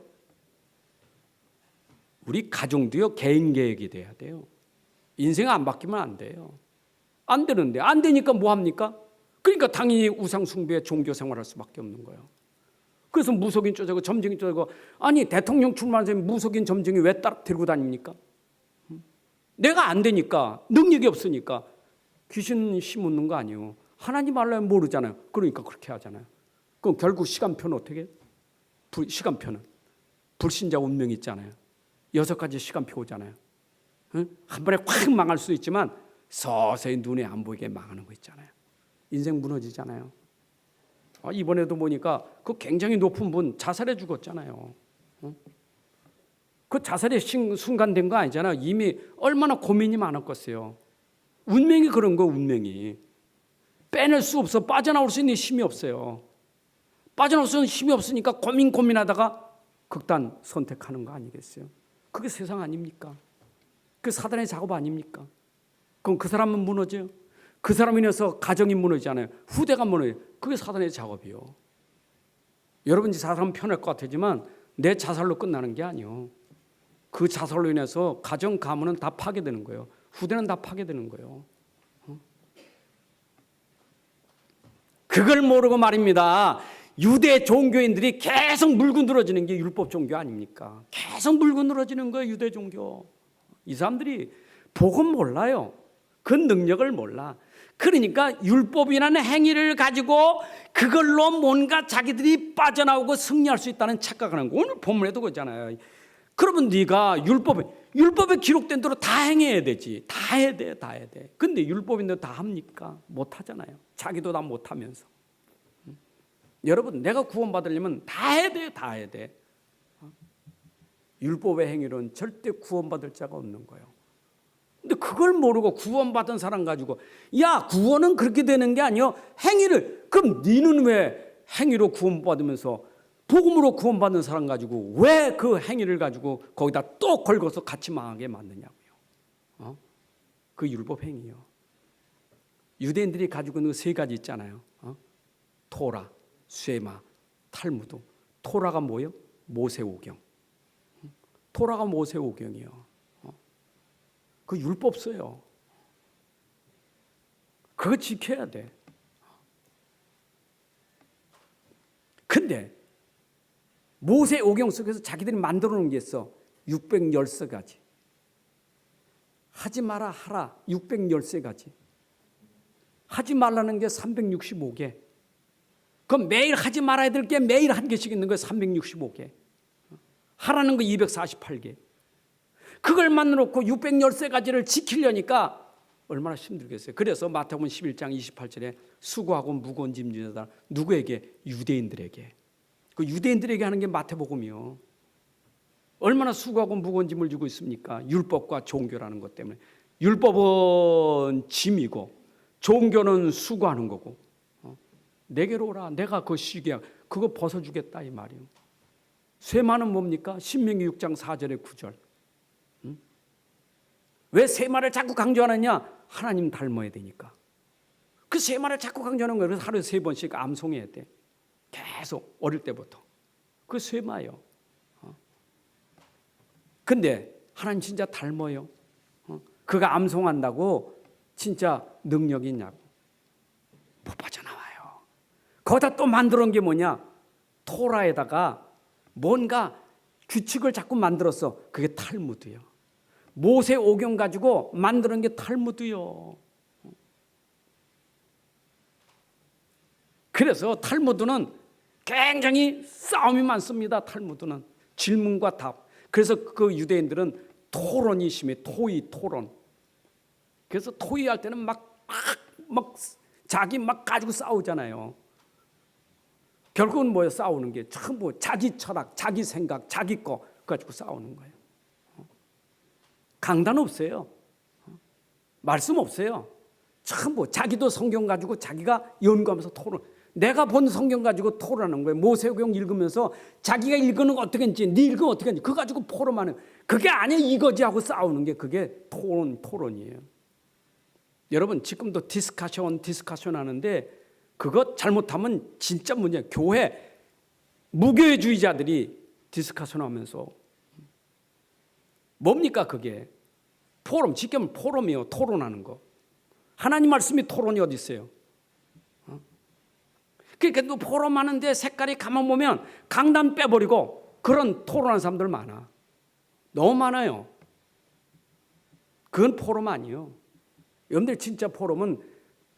우리 가정도요, 개인 개혁이 돼야 돼요. 인생 안 바뀌면 안 돼요. 안 되는데, 안 되니까 뭐 합니까? 그러니까 당연히 우상 숭배에 종교 생활할 수밖에 없는 거예요. 그래서 무속인 쪼재고 점쟁이 쪼재고, 아니 대통령 출마한 사람이 무속인 점쟁이 왜 따라 들고 다닙니까? 내가 안 되니까, 능력이 없으니까 귀신 심는 거 아니에요. 하나님 알라면 모르잖아요. 그러니까 그렇게 하잖아요. 그럼 결국 시간표는 어떻게 해요? 시간표는 불신자 운명이 있잖아요. 6가지 시간표 오잖아요. 한 번에 확 망할 수 있지만 서서히 눈에 안 보이게 망하는 거 있잖아요. 인생 무너지잖아요. 이번에도 보니까 그 굉장히 높은 분 자살해 죽었잖아요. 그 자살의 순간 된 거 아니잖아요. 이미 얼마나 고민이 많았겠어요. 운명이 그런 거, 운명이. 빼낼 수 없어. 빠져나올 수 있는 힘이 없어요. 빠져나올 수 있는 힘이 없으니까 고민하다가 극단 선택하는 거 아니겠어요? 그게 세상 아닙니까? 그 사단의 작업 아닙니까? 그럼 그 사람은 무너져요. 그 사람으로 인해서 가정이 무너지잖아요. 후대가 무너져요. 그게 사단의 작업이요. 여러분이 자살하면 편할 것 같지만 내 자살로 끝나는 게 아니요. 그 자살로 인해서 가정, 가문은 다 파괴되는 거예요. 후대는 다 파괴되는 거예요. 그걸 모르고 말입니다. 유대 종교인들이 계속 물고 늘어지는 게 율법 종교 아닙니까? 계속 물고 늘어지는 거예요, 유대 종교. 이 사람들이 복음 몰라요. 그 능력을 몰라. 그러니까 율법이라는 행위를 가지고 그걸로 뭔가 자기들이 빠져나오고 승리할 수 있다는 착각하는 거. 오늘 본문에도 그러잖아요. 그러면 네가 율법에 기록된 대로 다 행해야 되지. 다 해야 돼, 다 해야 돼. 근데 율법인데 다 합니까? 못 하잖아요. 자기도 다 못 하면서. 여러분, 내가 구원받으려면 다 해야 돼, 다 해야 돼. 율법의 행위로는 절대 구원받을 자가 없는 거예요. 근데 그걸 모르고 구원받은 사람 가지고, 야, 구원은 그렇게 되는 게 아니요. 행위를, 그럼 너는 왜 행위로 구원받으면서 복음으로 구원받는 사람 가지고 왜 그 행위를 가지고 거기다 또 걸고서 같이 망하게 만드냐고요. 그 율법 행위요. 유대인들이 가지고 있는 세 가지 있잖아요. 토라, 쇠마, 탈무드. 토라가 뭐예요? 모세오경. 토라가 모세오경이요. 그 율법서요. 그거 지켜야 돼. 근데 모세오경 속에서 자기들이 만들어 놓은 게 있어. 613가지. 하지 마라 하라 613가지. 하지 말라는 게 365개. 그럼 매일 하지 말아야 될 게 매일 한 개씩 있는 거예요. 365개. 하라는 거 248개. 그걸 만들어놓고 613가지를 지키려니까 얼마나 힘들겠어요. 그래서 마태복음 11장 28절에 수고하고 무거운 짐 지는 자다. 누구에게? 유대인들에게. 그 유대인들에게 하는 게 마태복음이요. 얼마나 수고하고 무거운 짐을 지고 있습니까? 율법과 종교라는 것 때문에. 율법은 짐이고 종교는 수고하는 거고. 내게로 오라. 내가 그 시기야. 그거 벗어주겠다 이 말이에요. 쇠마는 뭡니까? 신명기 6장 4절에 9절. 왜 쇠마를 자꾸 강조하느냐? 하나님 닮아야 되니까. 그 쇠마를 자꾸 강조하는 거예요. 그래서 하루에 3번씩 암송해야 돼. 계속 어릴 때부터. 그 쇠마예요. 근데 하나님 진짜 닮아요. 그가 암송한다고 진짜 능력이 있냐고. 못 빠져나와요. 거기다 또 만들어 놓은 게 뭐냐? 토라에다가 뭔가 규칙을 자꾸 만들었어. 그게 탈무드예요. 모세오경 가지고 만드는 게 탈무드요. 그래서 탈무드는 굉장히 싸움이 많습니다. 탈무드는 질문과 답. 그래서 그 유대인들은 토론이 심해. 토론. 그래서 토의할 때는 막 자기 막 가지고 싸우잖아요. 결국은 뭐예요? 싸우는 게 전부 자기 철학, 자기 생각, 자기 거 가지고 싸우는 거예요. 강단 없어요. 말씀 없어요. 전부 자기도 성경 가지고 자기가 연구하면서 토론. 내가 본 성경 가지고 토론하는 거예요. 모세오경 읽으면서 자기가 읽는 거 어떻게 했는지, 네 읽으면 어떻게 했는지 그거 가지고 포럼하는. 그게 아니야 이거지 하고 싸우는 게 그게 토론이에요. 여러분 지금도 디스커션 하는데 그거 잘못하면 진짜 문제야. 교회 무교회주의자들이 디스커션 하면서 뭡니까 그게? 포럼, 지금 포럼이요. 토론하는 거. 하나님 말씀이 토론이 어디 있어요? 그러니까 또 포럼하는데 색깔이 가만 보면 강단 빼버리고 그런 토론하는 사람들 많아. 너무 많아요. 그건 포럼 아니에요. 여러분들 진짜 포럼은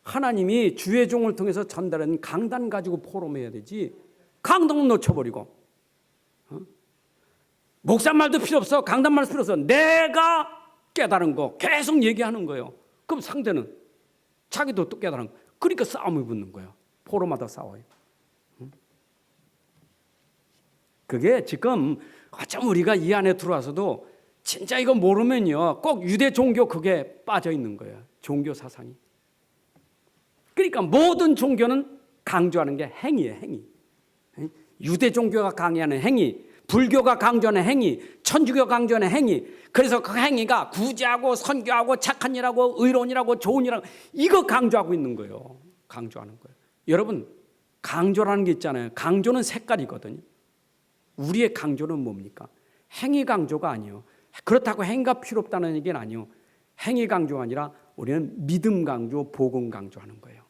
하나님이 주의 종을 통해서 전달한 강단 가지고 포럼해야 되지. 강단은 놓쳐버리고. 목사 말도 필요 없어. 강단 말도 필요 없어. 내가 깨달은 거 계속 얘기하는 거예요. 그럼 상대는 자기도 또 깨달은 거. 그러니까 싸움이 붙는 거예요. 포럼마다 싸워요. 그게 지금 어쩜 우리가 이 안에 들어와서도 진짜 이거 모르면요. 꼭 유대 종교 그게 빠져 있는 거예요. 종교 사상이. 그러니까 모든 종교는 강조하는 게 행위예요. 행위. 유대 종교가 강요하는 행위, 불교가 강조하는 행위, 천주교가 강조하는 행위. 그래서 그 행위가 구제하고 선교하고 착한 일하고 의로운 일하고 좋은 일하고 이거 강조하고 있는 거예요. 강조하는 거예요. 여러분 강조라는 게 있잖아요. 강조는 색깔이거든요. 우리의 강조는 뭡니까? 행위 강조가 아니에요. 그렇다고 행위가 필요 없다는 얘기는 아니에요. 행위 강조가 아니라 우리는 믿음 강조, 복음 강조하는 거예요.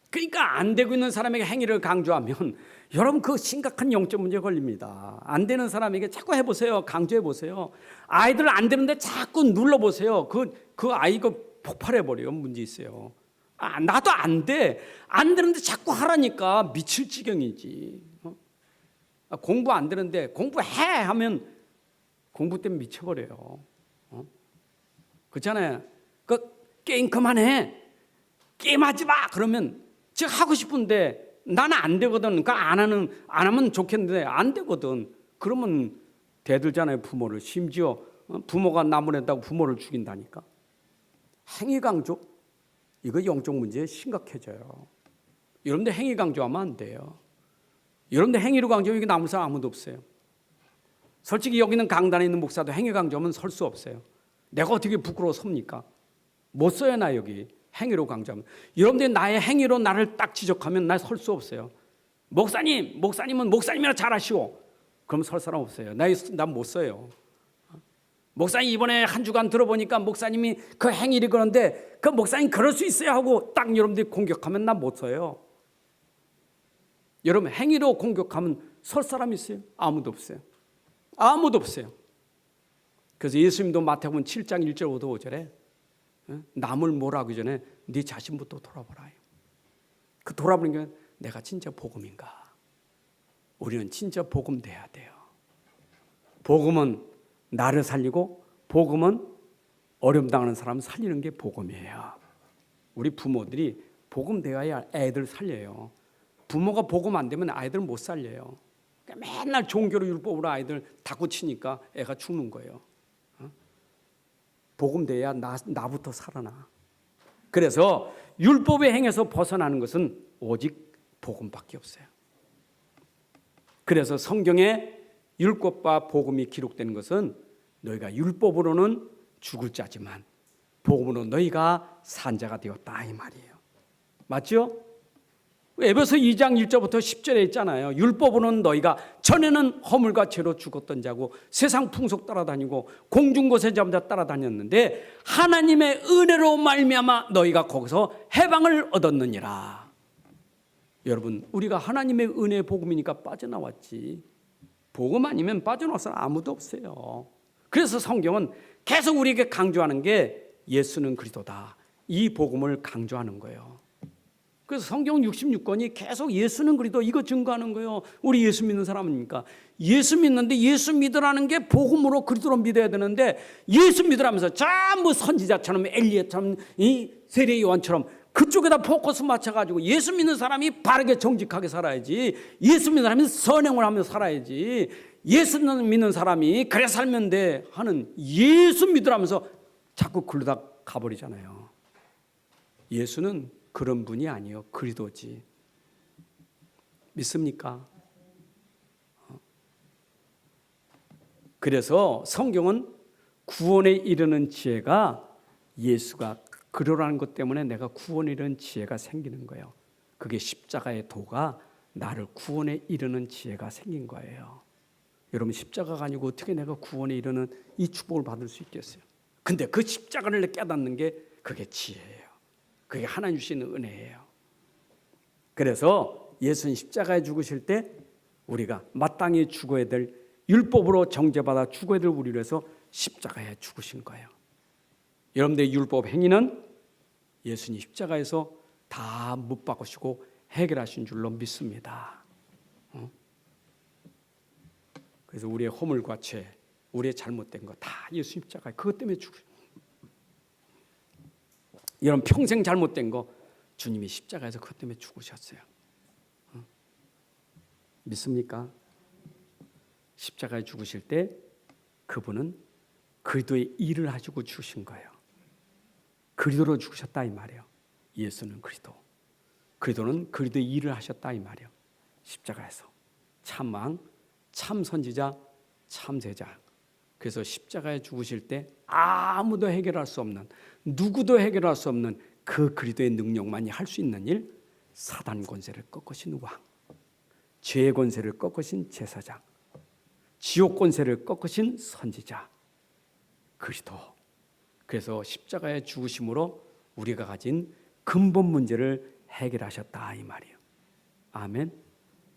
그러니까 안 되고 있는 사람에게 행위를 강조하면 여러분 그 심각한 영적 문제에 걸립니다. 안 되는 사람에게 자꾸 해보세요. 강조해보세요. 아이들 안 되는데 자꾸 눌러보세요. 그 아이가 폭발해버려요. 문제 있어요. 나도 안 돼. 안 되는데 자꾸 하라니까 미칠 지경이지. 공부 안 되는데 공부해 하면 공부 때문에 미쳐버려요. 그렇잖아요. 그 게임 그만해. 게임하지 마. 그러면 제가 하고 싶은데 나는 안 되거든. 그러니까 안 하면 좋겠는데 안 되거든. 그러면 대들잖아요. 부모를. 심지어 부모가 나무랬다고 부모를 죽인다니까. 행위 강조. 이거 영적 문제에 심각해져요. 여러분들 행위 강조하면 안 돼요. 여러분들 행위로 강조하면 이게 남을 사람 아무도 없어요. 솔직히 여기는 강단에 있는 목사도 행위 강조하면 설 수 없어요. 내가 어떻게 부끄러워 섭니까? 못 써요. 나 여기 행위로 강조하면. 여러분들이 나의 행위로 나를 딱 지적하면 나 설 수 없어요. 목사님은 목사님이라 잘하시오. 그럼 설 사람 없어요. 난 못 써요. 목사님 이번에 한 주간 들어보니까 목사님이 그 행위를 그런데 그 목사님 그럴 수 있어요 하고 딱 여러분들이 공격하면 난 못 써요. 여러분 행위로 공격하면 설 사람 있어요? 아무도 없어요. 아무도 없어요. 그래서 예수님도 마태복음 7장 1절부터 5절에 남을 뭐라기 전에 네 자신부터 돌아보라. 그 돌아보는 게 내가 진짜 복음인가? 우리는 진짜 복음 돼야 돼요. 복음은 나를 살리고 복음은 어려움 당하는 사람 살리는 게 복음이에요. 우리 부모들이 복음 돼야 애들 살려요. 부모가 복음 안 되면 아이들 못 살려요. 그러니까 맨날 종교로 율법으로 아이들 닫고 치니까 애가 죽는 거예요. 복음 돼야 나부터 살아나. 그래서 율법의 행에서 벗어나는 것은 오직 복음밖에 없어요. 그래서 성경에 율법과 복음이 기록되는 것은 너희가 율법으로는 죽을 자지만 복음으로 너희가 산 자가 되었다 이 말이에요. 맞죠? 에베소 2장 1절부터 10절에 있잖아요. 율법으로는 너희가 전에는 허물과 죄로 죽었던 자고 세상 풍속 따라다니고 공중곳에 잠자 따라다녔는데 하나님의 은혜로 말미암아 너희가 거기서 해방을 얻었느니라. 여러분 우리가 하나님의 은혜의 복음이니까 빠져나왔지. 복음 아니면 빠져나올 사람 아무도 없어요. 그래서 성경은 계속 우리에게 강조하는 게 예수는 그리스도다. 이 복음을 강조하는 거예요. 그래서 성경 66권이 계속 예수는 그리스도 이거 증거하는 거예요. 우리 예수 믿는 사람이니까. 예수 믿는데 예수 믿으라는 게 복음으로 그리스도로 믿어야 되는데 예수 믿으라면서 전부 선지자처럼 엘리야처럼 이 세례 요한처럼 그쪽에다 포커스 맞춰가지고 예수 믿는 사람이 바르게 정직하게 살아야지. 예수 믿는 사람이 선행을 하며 살아야지. 예수 믿는 사람이 그래 살면 돼 하는 예수 믿으라면서 자꾸 그러다 가버리잖아요. 예수는 그런 분이 아니에요. 그리스도지. 믿습니까? 그래서 성경은 구원에 이르는 지혜가 예수가 그러라는 것 때문에 내가 구원에 이르는 지혜가 생기는 거예요. 그게 십자가의 도가 나를 구원에 이르는 지혜가 생긴 거예요. 여러분 십자가가 아니고 어떻게 내가 구원에 이르는 이 축복을 받을 수 있겠어요? 근데 그 십자가를 깨닫는 게 그게 지혜예요. 그게 하나님 주시는 은혜예요. 그래서 예수님 십자가에 죽으실 때 우리가 마땅히 죽어야 될 율법으로 정죄받아 죽어야 될 우리를 위해서 십자가에 죽으신 거예요. 여러분들의 율법 행위는 예수님 십자가에서 다 못 박으시고 해결하신 줄로 믿습니다. 그래서 우리의 허물과 죄, 우리의 잘못된 거 다 예수 십자가에 그것 때문에 죽으신 거예요. 여러분 평생 잘못된 거 주님이 십자가에서 그것 때문에 죽으셨어요. 믿습니까? 십자가에 죽으실 때 그분은 그리스도의 일을 하시고 죽으신 거예요. 그리스도로 죽으셨다 이 말이에요. 예수는 그리스도. 그리스도는 그리스도의 일을 하셨다 이 말이에요. 십자가에서 참왕, 참선지자, 참세자. 그래서 십자가에 죽으실 때 아무도 해결할 수 없는, 누구도 해결할 수 없는 그 그리스도의 능력만이 할 수 있는 일, 사단 권세를 꺾으신 왕, 죄의 권세를 꺾으신 제사장, 지옥 권세를 꺾으신 선지자, 그리스도. 그래서 십자가의 죽으심으로 우리가 가진 근본 문제를 해결하셨다 이 말이에요. 아멘.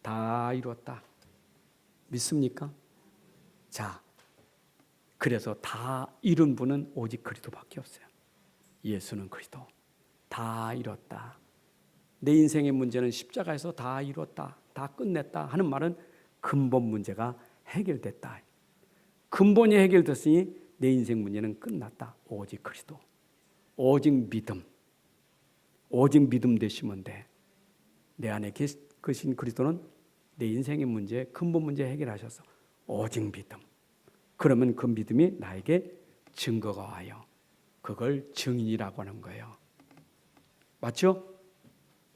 다 이루었다. 믿습니까? 자, 그래서 다 이룬 분은 오직 그리스도밖에 없어요. 예수는 그리스도. 다 이뤘다. 내 인생의 문제는 십자가에서 다 이뤘다, 다 끝냈다 하는 말은 근본 문제가 해결됐다. 근본이 해결됐으니 내 인생 문제는 끝났다. 오직 그리스도. 오직 믿음. 오직 믿음 되시면 돼. 내 안에 계신 그리스도는 내 인생의 문제, 근본 문제 해결하셔서 오직 믿음. 그러면 그 믿음이 나에게 증거가 와요. 그걸 증인이라고 하는 거예요. 맞죠?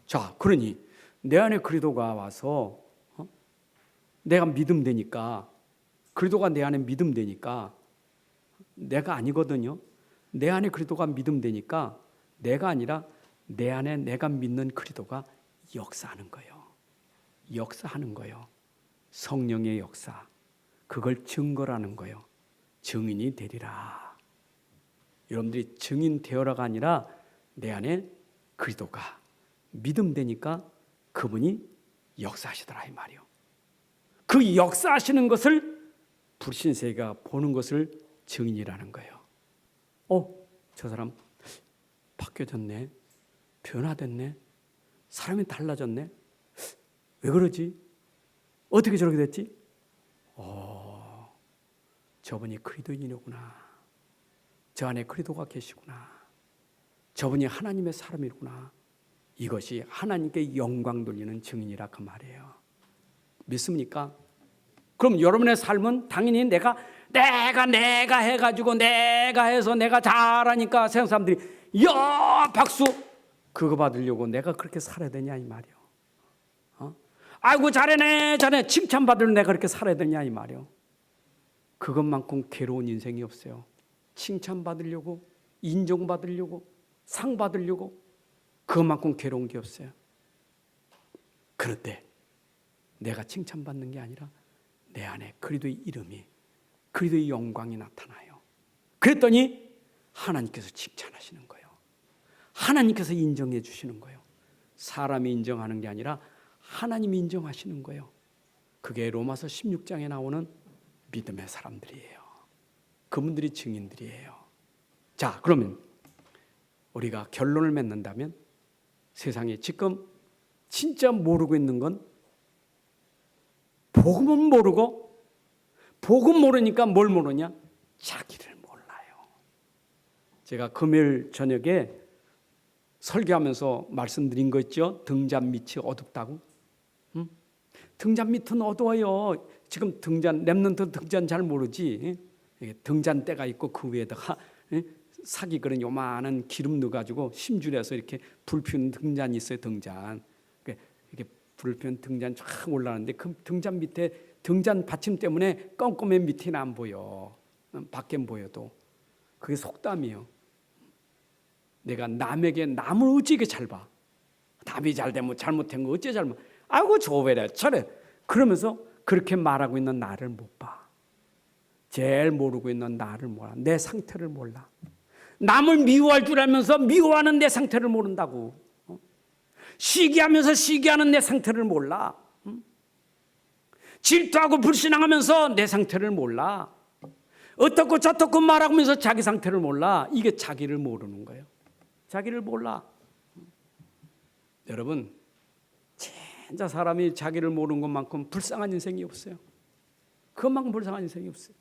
자, 그러니 내 안에 그리스도가 와서 내가 믿음 되니까, 그리스도가 내 안에 믿음 되니까 내가 아니거든요. 내 안에 그리스도가 믿음되니까 내가 아니라 내 안에 내가 믿는 그리스도가 역사하는 거예요. 역사하는 거예요. 성령의 역사. 그걸 증거라는 거예요. 증인이 되리라. 여러분들이 증인 되어라가 아니라 내 안에 그리스도가 믿음되니까 그분이 역사하시더라 이 말이요. 그 역사하시는 것을 불신세계가 보는 것을 증인이라는 거예요. 저 사람 바뀌어졌네. 변화됐네. 사람이 달라졌네. 왜 그러지? 어떻게 저렇게 됐지? 저분이 그리스도인이구나. 저 안에 그리스도가 계시구나. 저분이 하나님의 사람이구나. 이것이 하나님께 영광 돌리는 증인이라 그 말이에요. 믿습니까? 그럼 여러분의 삶은 당연히 내가 해가지고 내가 해서 내가 잘하니까 세상 사람들이 박수 그거 받으려고 내가 그렇게 살아야 되냐 이 말이요. 아이고 잘해 칭찬받으려고 내가 그렇게 살아야 되냐 이 말이요. 그것만큼 괴로운 인생이 없어요. 칭찬받으려고 인정받으려고 상 받으려고 그것만큼 괴로운 게 없어요. 그럴 때 내가 칭찬받는 게 아니라 내 안에 그리스도의 이름이 그리스도의 영광이 나타나요. 그랬더니 하나님께서 칭찬하시는 거예요. 하나님께서 인정해 주시는 거예요. 사람이 인정하는 게 아니라 하나님이 인정하시는 거예요. 그게 로마서 16장에 나오는 믿음의 사람들이에요. 그분들이 증인들이에요. 자, 그러면 우리가 결론을 맺는다면 세상에 지금 진짜 모르고 있는 건 복음은 모르고 복음 모르니까 뭘 모르냐? 자기를 몰라요. 제가 금요일 저녁에 설교하면서 말씀드린 거 있죠? 등잔 밑이 어둡다고. 등잔 밑은 어두워요. 지금 렘넌트 등잔 잘 모르지. 등잔대가 있고 그 위에다가 사기 그런 요만한 기름 넣어가지고 심줄에서 이렇게 불 피우는 등잔이 있어요. 등잔. 이렇게 불 피우는 등잔 쫙 올라가는데 그 등잔 밑에 등잔 받침 때문에 껌껌한 밑에는 안 보여. 밖엔 보여도. 그게 속담이에요. 내가 남에게 남을 어찌게 잘 봐. 남이 잘 되면 잘못한 거 어째 잘못. 아이고 저왜래 저래. 그러면서 그렇게 말하고 있는 나를 못 봐. 제일 모르고 있는 나를 몰라. 내 상태를 몰라. 남을 미워할 줄 알면서 미워하는 내 상태를 모른다고. 시기하면서 시기하는 내 상태를 몰라. 질투하고 불신앙하면서 내 상태를 몰라. 어떻고 저떻고 말하면서 자기 상태를 몰라. 이게 자기를 모르는 거예요. 자기를 몰라. 여러분 진짜 사람이 자기를 모르는 것만큼 불쌍한 인생이 없어요. 그것만큼 불쌍한 인생이 없어요.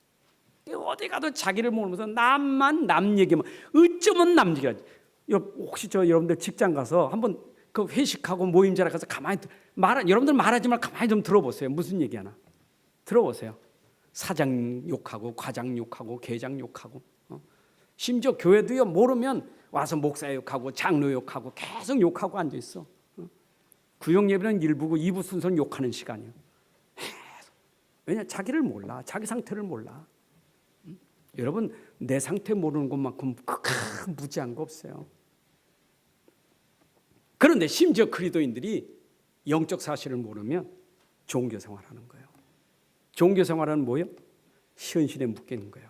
어디 가도 자기를 모르면서 남만 남 얘기만 어쩌면 남 얘기하지. 혹시 여러분들 직장 가서 한번 그 회식하고 모임 자리 가서 가만히 여러분들 말하지 말고 가만히 좀 들어보세요. 무슨 얘기하나 들어보세요. 사장 욕하고 과장 욕하고 계장 욕하고 심지어 교회도요 모르면 와서 목사 욕하고 장로 욕하고 계속 욕하고 앉아 있어. 구역 예배는 1부고 2부 순서는 욕하는 시간이에요. 왜냐 자기를 몰라. 자기 상태를 몰라. 여러분 내 상태 모르는 것만큼 큰 무지한 거 없어요. 그런데 심지어 그리스도인들이 영적 사실을 모르면 종교 생활하는 거예요. 종교 생활은 뭐예요? 현실에 묶여 있는 거예요.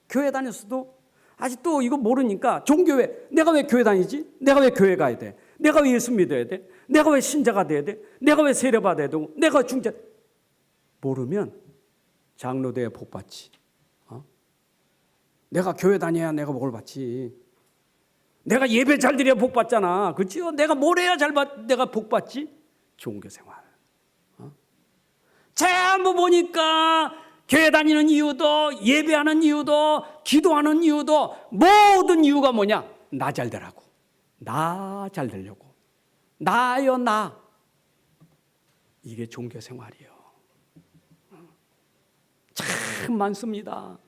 교회 다녔어도 아직도 이거 모르니까 종교회 내가 왜 교회 다니지? 내가 왜 교회 가야 돼? 내가 왜 예수 믿어야 돼? 내가 왜 신자가 돼야 돼? 내가 왜 세례 받아야 되고? 내가 중재 모르면 장로대에 복 받지. 내가 교회 다녀야 내가 복을 받지. 내가 예배 잘 드려야 복 받잖아. 그렇죠? 내가 뭘 해야 내가 복 받지? 종교 생활. 전부 보니까 교회 다니는 이유도 예배하는 이유도 기도하는 이유도 모든 이유가 뭐냐? 나 잘 되라고. 나 잘 되려고. 나요 나. 이게 종교 생활이에요. 참 많습니다.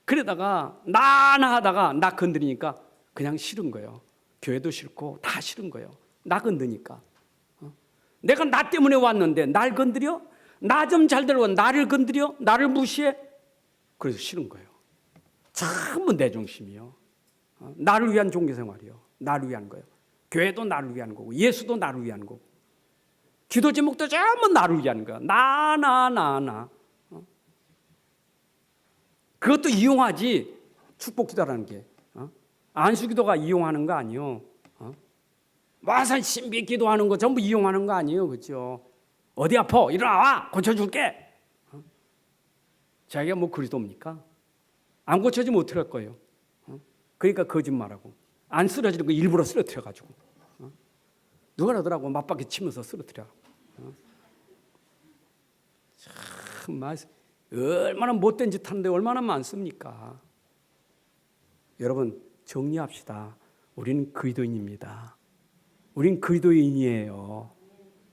그러다가 나 하다가 나 건드리니까 그냥 싫은 거예요. 교회도 싫고 다 싫은 거예요. 나 건드니까. 내가 나 때문에 왔는데 날 건드려? 나 좀 잘 되려고 나를 건드려? 나를 무시해? 그래서 싫은 거예요. 전부 내 중심이요. 나를 위한 종교생활이요. 나를 위한 거예요. 교회도 나를 위한 거고 예수도 나를 위한 거고 기도 제목도 전부 나를 위한 거야. 나. 그것도 이용하지. 축복기도라는 게 안수기도가 이용하는 거 아니요. 와서 신비 기도하는 거 전부 이용하는 거 아니에요. 그렇죠? 어디 아파? 일어나와 고쳐줄게. 자기가 뭐 그리스도입니까? 안 고쳐지면 어떡할 거예요? 그러니까 거짓말하고 안 쓰러지는 거 일부러 쓰러뜨려가지고 누가 그러더라고. 맞박에 치면서 쓰러뜨려. 참 얼마나 못된 짓 하는데 얼마나 많습니까? 여러분 정리합시다. 우리는 그리스도인입니다. 우린 그리스도인이에요.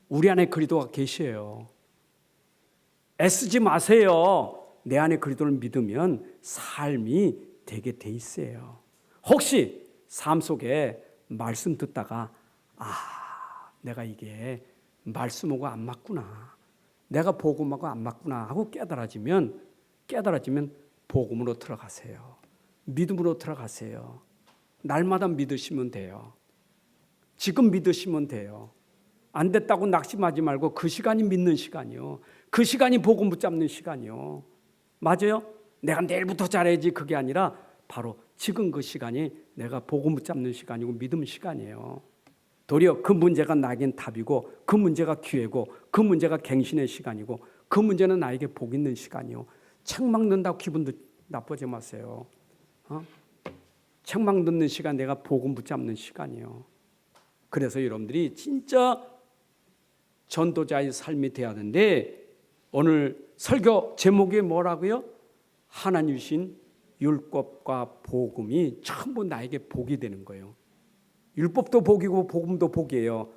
우리 안에 그리스도가 계셔요. 애쓰지 마세요. 내 안에 그리스도를 믿으면 삶이 되게 돼 있어요. 혹시 삶 속에 말씀 듣다가 내가 이게 말씀하고 안 맞구나. 내가 복음하고 안 맞구나 하고 깨달아지면 복음으로 들어가세요. 믿음으로 들어가세요. 날마다 믿으시면 돼요. 지금 믿으시면 돼요. 안 됐다고 낙심하지 말고 그 시간이 믿는 시간이요. 그 시간이 복음 붙잡는 시간이요. 맞아요? 내가 내일부터 잘해야지 그게 아니라 바로 지금 그 시간이 내가 복음 붙잡는 시간이고 믿음 시간이에요. 도리어 그 문제가 나에겐 답이고 그 문제가 기회고 그 문제가 갱신의 시간이고 그 문제는 나에게 복 있는 시간이요. 책막 넣는다고 기분도 나쁘지 마세요. 책막 넣는 시간 내가 복음 붙잡는 시간이요. 그래서 여러분들이 진짜 전도자의 삶이 돼야 하는데 오늘 설교 제목이 뭐라고요? 하나님 주신 율법과 복음이 전부 나에게 복이 되는 거예요. 율법도 복이고 복음도 복이에요.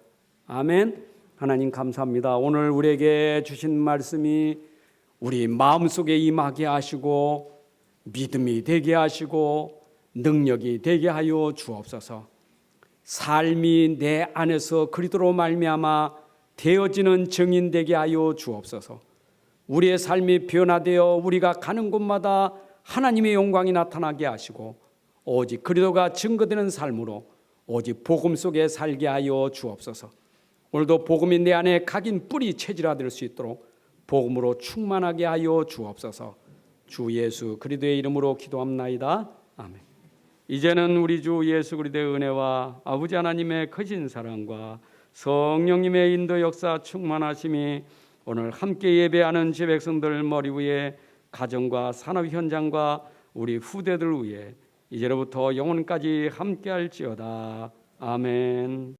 아멘. 하나님 감사합니다. 오늘 우리에게 주신 말씀이 우리 마음속에 임하게 하시고 믿음이 되게 하시고 능력이 되게 하여 주옵소서. 삶이 내 안에서 그리스도로 말미암아 되어지는 증인 되게 하여 주옵소서. 우리의 삶이 변화되어 우리가 가는 곳마다 하나님의 영광이 나타나게 하시고 오직 그리스도가 증거되는 삶으로 오직 복음 속에 살게 하여 주옵소서. 오늘도 복음이 내 안에 각인 뿌리 체질화될 수 있도록 복음으로 충만하게 하여 주옵소서. 주 예수 그리스도의 이름으로 기도합나이다. 아멘. 이제는 우리 주 예수 그리스도의 은혜와 아버지 하나님의 크신 사랑과 성령님의 인도 역사 충만하심이 오늘 함께 예배하는 제 백성들 머리 위에 가정과 산업 현장과 우리 후대들 위에 이제로부터 영원까지 함께할지어다. 아멘.